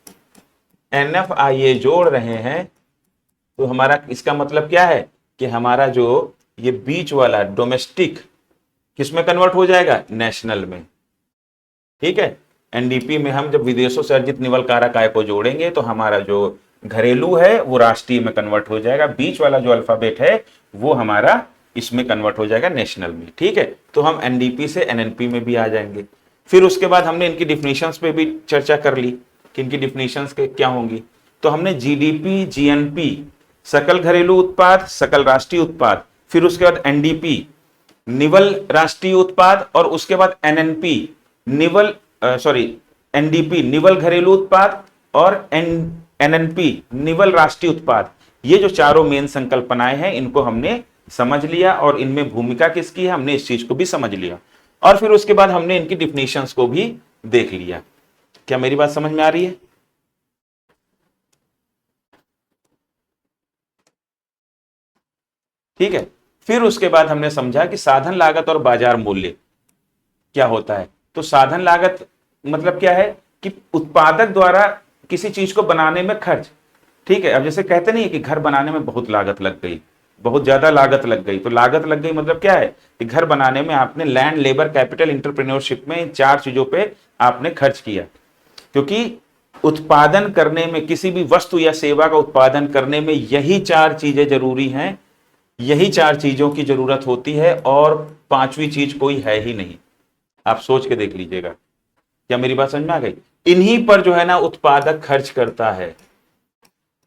Speaker 1: एनएफआईए जोड़ रहे हैं, तो हमारा इसका मतलब क्या है कि हमारा जो ये बीच वाला डोमेस्टिक किसमें कन्वर्ट हो जाएगा? नेशनल में, ठीक है। एनडीपी में हम जब विदेशों से अर्जित निवल कारक आय को जोड़ेंगे, तो हमारा जो घरेलू है वो राष्ट्रीय में कन्वर्ट हो जाएगा, बीच वाला जो अल्फाबेट है वो हमारा इसमें कन्वर्ट हो जाएगा, नेशनल में, ठीक है। तो हम एनडीपी से एनएनपी में भी आ जाएंगे। फिर उसके बाद हमने इनकी डिफिनीशंस पे भी चर्चा कर ली कि इनकी डिफिनीशंस क्या होंगी। तो हमने जीडीपी, जीएनपी, सकल घरेलू उत्पाद, सकल राष्ट्रीय उत्पाद, फिर उसके बाद एनडीपी, निवल राष्ट्रीय उत्पाद, और उसके बाद एनएनपी, एनडीपी, निवल घरेलू उत्पाद, और एनएनपी, निवल राष्ट्रीय उत्पाद। ये जो चारों मेन संकल्पनाएं हैं, इनको हमने समझ लिया, और इनमें भूमिका किसकी है हमने इस चीज को भी समझ लिया, और फिर उसके बाद हमने इनकी डिफिनीशंस को भी देख लिया। क्या मेरी बात समझ में आ रही है? ठीक है। फिर उसके बाद हमने समझा कि साधन लागत और बाजार मूल्य क्या होता है। तो साधन लागत मतलब क्या है कि उत्पादक द्वारा किसी चीज को बनाने में खर्च, ठीक है। अब जैसे कहते नहीं है कि घर बनाने में बहुत लागत लग गई, बहुत ज्यादा लागत लग गई, तो लागत लग गई मतलब क्या है कि घर बनाने में आपने लैंड, लेबर, कैपिटल, इंटरप्रेन्योरशिप में इन 4 चीजों पे आपने खर्च किया। क्योंकि उत्पादन करने में, किसी भी वस्तु या सेवा का उत्पादन करने में यही 4 चीजें जरूरी हैं, यही 4 चीजों की जरूरत होती है, और 5वीं चीज कोई है ही नहीं। आप सोच के देख लीजिएगा। क्या मेरी बात समझ में आ गई? इन्हीं पर जो है ना उत्पादक खर्च करता है,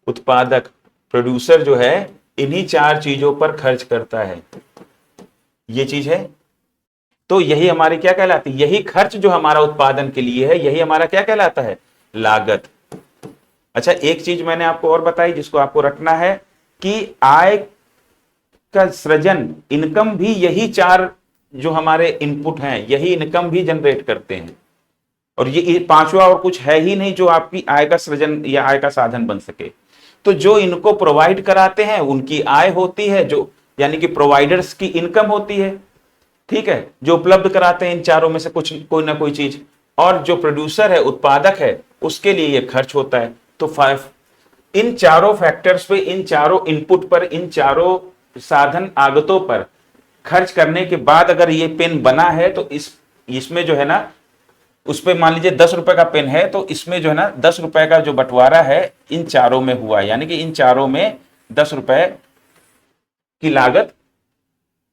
Speaker 1: उत्पादक, प्रोड्यूसर जो है इन्हीं 4 चीजों पर खर्च करता है। ये चीज है, तो यही हमारी क्या कहलाती है? यही खर्च जो हमारा उत्पादन के लिए है, यही हमारा क्या कहलाता है? लागत। अच्छा, एक चीज मैंने आपको और बताई जिसको आपको रखना है कि आय का सृजन, इनकम भी यही 4 जो हमारे इनपुट हैं, यही इनकम भी जनरेट करते हैं, और ये 5वां और कुछ है ही नहीं जो आपकी आय का सृजन या आय का साधन बन सके। तो जो इनको प्रोवाइड कराते हैं उनकी आय होती है, जो यानी कि प्रोवाइडर्स की इनकम होती है, ठीक है, जो उपलब्ध कराते हैं इन चारों में से कुछ, कोई ना कोई चीज, और जो प्रोड्यूसर है, उत्पादक है, उसके लिए ये खर्च होता है। तो इन चारों फैक्टर्स पे, इन चारों इनपुट पर, इन चारों साधन आगतों पर खर्च करने के बाद अगर ये पेन बना है, तो इसमें जो है ना, उस पे मान लीजिए 10 रुपए का पेन है, तो इसमें जो है ना 10 रुपए का जो बंटवारा है इन चारों में हुआ, यानी कि इन चारों में 10 रुपए की लागत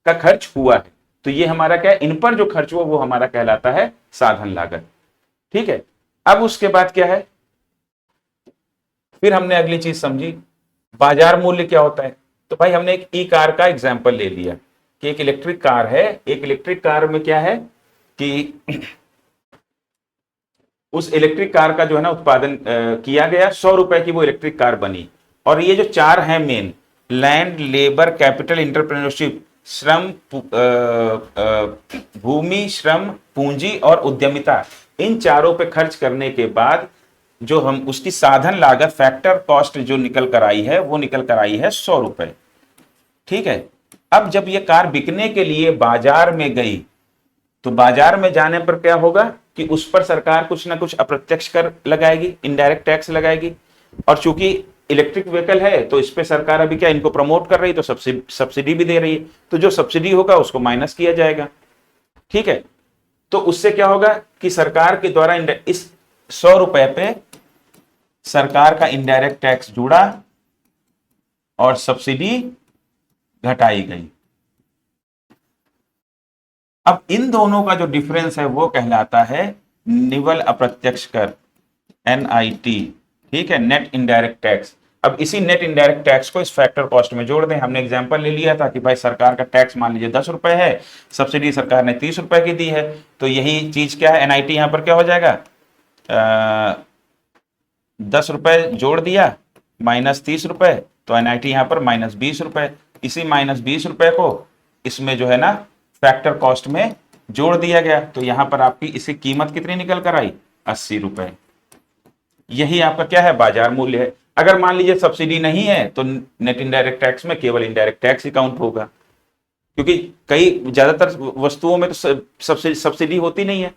Speaker 1: का खर्च हुआ है। तो ये हमारा क्या है? इन पर जो खर्च हुआ वो हमारा कहलाता है साधन लागत, ठीक है। अब उसके बाद क्या है? फिर हमने अगली चीज समझी, बाजार मूल्य क्या होता है। तो भाई हमने एक ई कार का एग्जाम्पल ले लिया कि एक इलेक्ट्रिक कार है, एक इलेक्ट्रिक कार में क्या है कि उस इलेक्ट्रिक कार का जो है ना उत्पादन किया गया, 100 रुपए की वो इलेक्ट्रिक कार बनी, और ये जो 4 हैं main, land, labour, capital, entrepreneurship, श्रम, भूमि, श्रम, पूंजी और उद्यमिता, इन चारों पे खर्च करने के बाद जो हम उसकी साधन लागत, फैक्टर कॉस्ट जो निकल कर आई है, वो निकल कर आई है 100 रुपए, ठीक है। अब जब ये कार बिकने के लिए बाजार में गई, तो बाजार में जाने पर क्या होगा कि उस पर सरकार कुछ ना कुछ अप्रत्यक्ष कर लगाएगी, इनडायरेक्ट टैक्स लगाएगी, और चूंकि इलेक्ट्रिक व्हीकल है तो इस पे सरकार अभी क्या इनको प्रमोट कर रही है, तो सब्सिडी भी दे रही है, तो जो सब्सिडी होगा उसको माइनस किया जाएगा, ठीक है। तो उससे क्या होगा कि सरकार के द्वारा इस 100 रुपए पे सरकार का इनडायरेक्ट टैक्स जुड़ा और सब्सिडी घटाई गई। अब इन दोनों का जो डिफरेंस है वो कहलाता है निवल अप्रत्यक्ष कर, NIT, ठीक है, नेट इनडायरेक्ट टैक्स। अब इसी नेट इनडायरेक्ट टैक्स को इस फैक्टर कॉस्ट में जोड़ दें। हमने एग्जांपल ले लिया था कि भाई सरकार का टैक्स मान लीजिए 10 रुपए है, सब्सिडी सरकार ने 30 रुपए की दी है, तो यही चीज क्या है, NIT यहां पर क्या हो जाएगा, 10 रुपए जोड़ दिया माइनस 30 रुपए, तो NIT यहां पर माइनस 20 रुपए। इसी माइनस 20 रुपए को इसमें जो है ना फैक्टर कॉस्ट में जोड़ दिया गया, तो यहां पर आपकी इसकी कीमत कितनी निकल कर आई, 80 रुपए। यही आपका क्या है, बाजार मूल्य है। अगर मान लीजिए सब्सिडी नहीं है तो नेट इनडायरेक्ट टैक्स में केवल इनडायरेक्ट टैक्स ही काउंट होगा, क्योंकि कई ज्यादातर वस्तुओं में तो सब्सिडी होती नहीं है,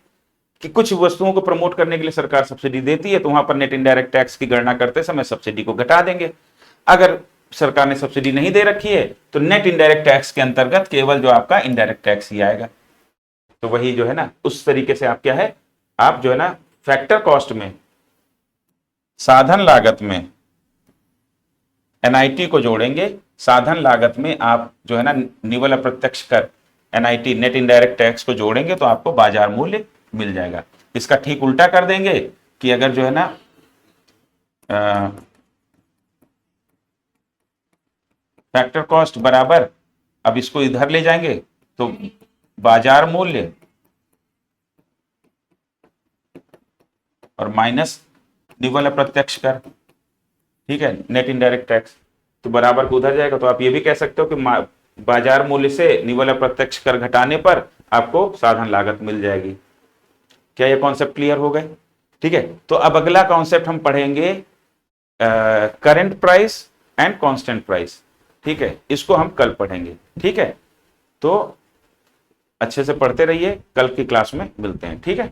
Speaker 1: कि कुछ वस्तुओं को प्रमोट करने के लिए सरकार सब्सिडी देती है, तो वहां पर नेट इनडायरेक्ट टैक्स की गणना करते समय सब्सिडी को घटा देंगे। अगर सरकार ने सब्सिडी नहीं दे रखी है तो नेट इनडायरेक्ट टैक्स के अंतर्गत केवल जो आपका इनडायरेक्ट टैक्स ही आएगा। तो वही जो है ना, उस तरीके से आप क्या है, आप जो है ना फैक्टर कॉस्ट में साधन लागत में NIT को जोड़ेंगे, साधन लागत में आप जो है ना निवल अप्रत्यक्ष कर NIT नेट इनडायरेक्ट टैक्स को जोड़ेंगे तो आपको बाजार मूल्य मिल जाएगा। इसका ठीक उल्टा कर देंगे कि अगर जो है ना फैक्टर कॉस्ट बराबर, अब इसको इधर ले जाएंगे तो बाजार मूल्य और माइनस निवल अप्रत्यक्ष कर, ठीक है, नेट इनडायरेक्ट टैक्स, तो बराबर को उधर जाएगा। तो आप ये भी कह सकते हो कि बाजार मूल्य से निवल अप्रत्यक्ष कर घटाने पर आपको साधन लागत मिल जाएगी। क्या ये कॉन्सेप्ट क्लियर हो गए? ठीक है, तो अब अगला कॉन्सेप्ट हम पढ़ेंगे current price and constant price. ठीक है, इसको हम कल पढ़ेंगे। ठीक है, तो अच्छे से पढ़ते रहिए, कल की क्लास में मिलते हैं। ठीक है।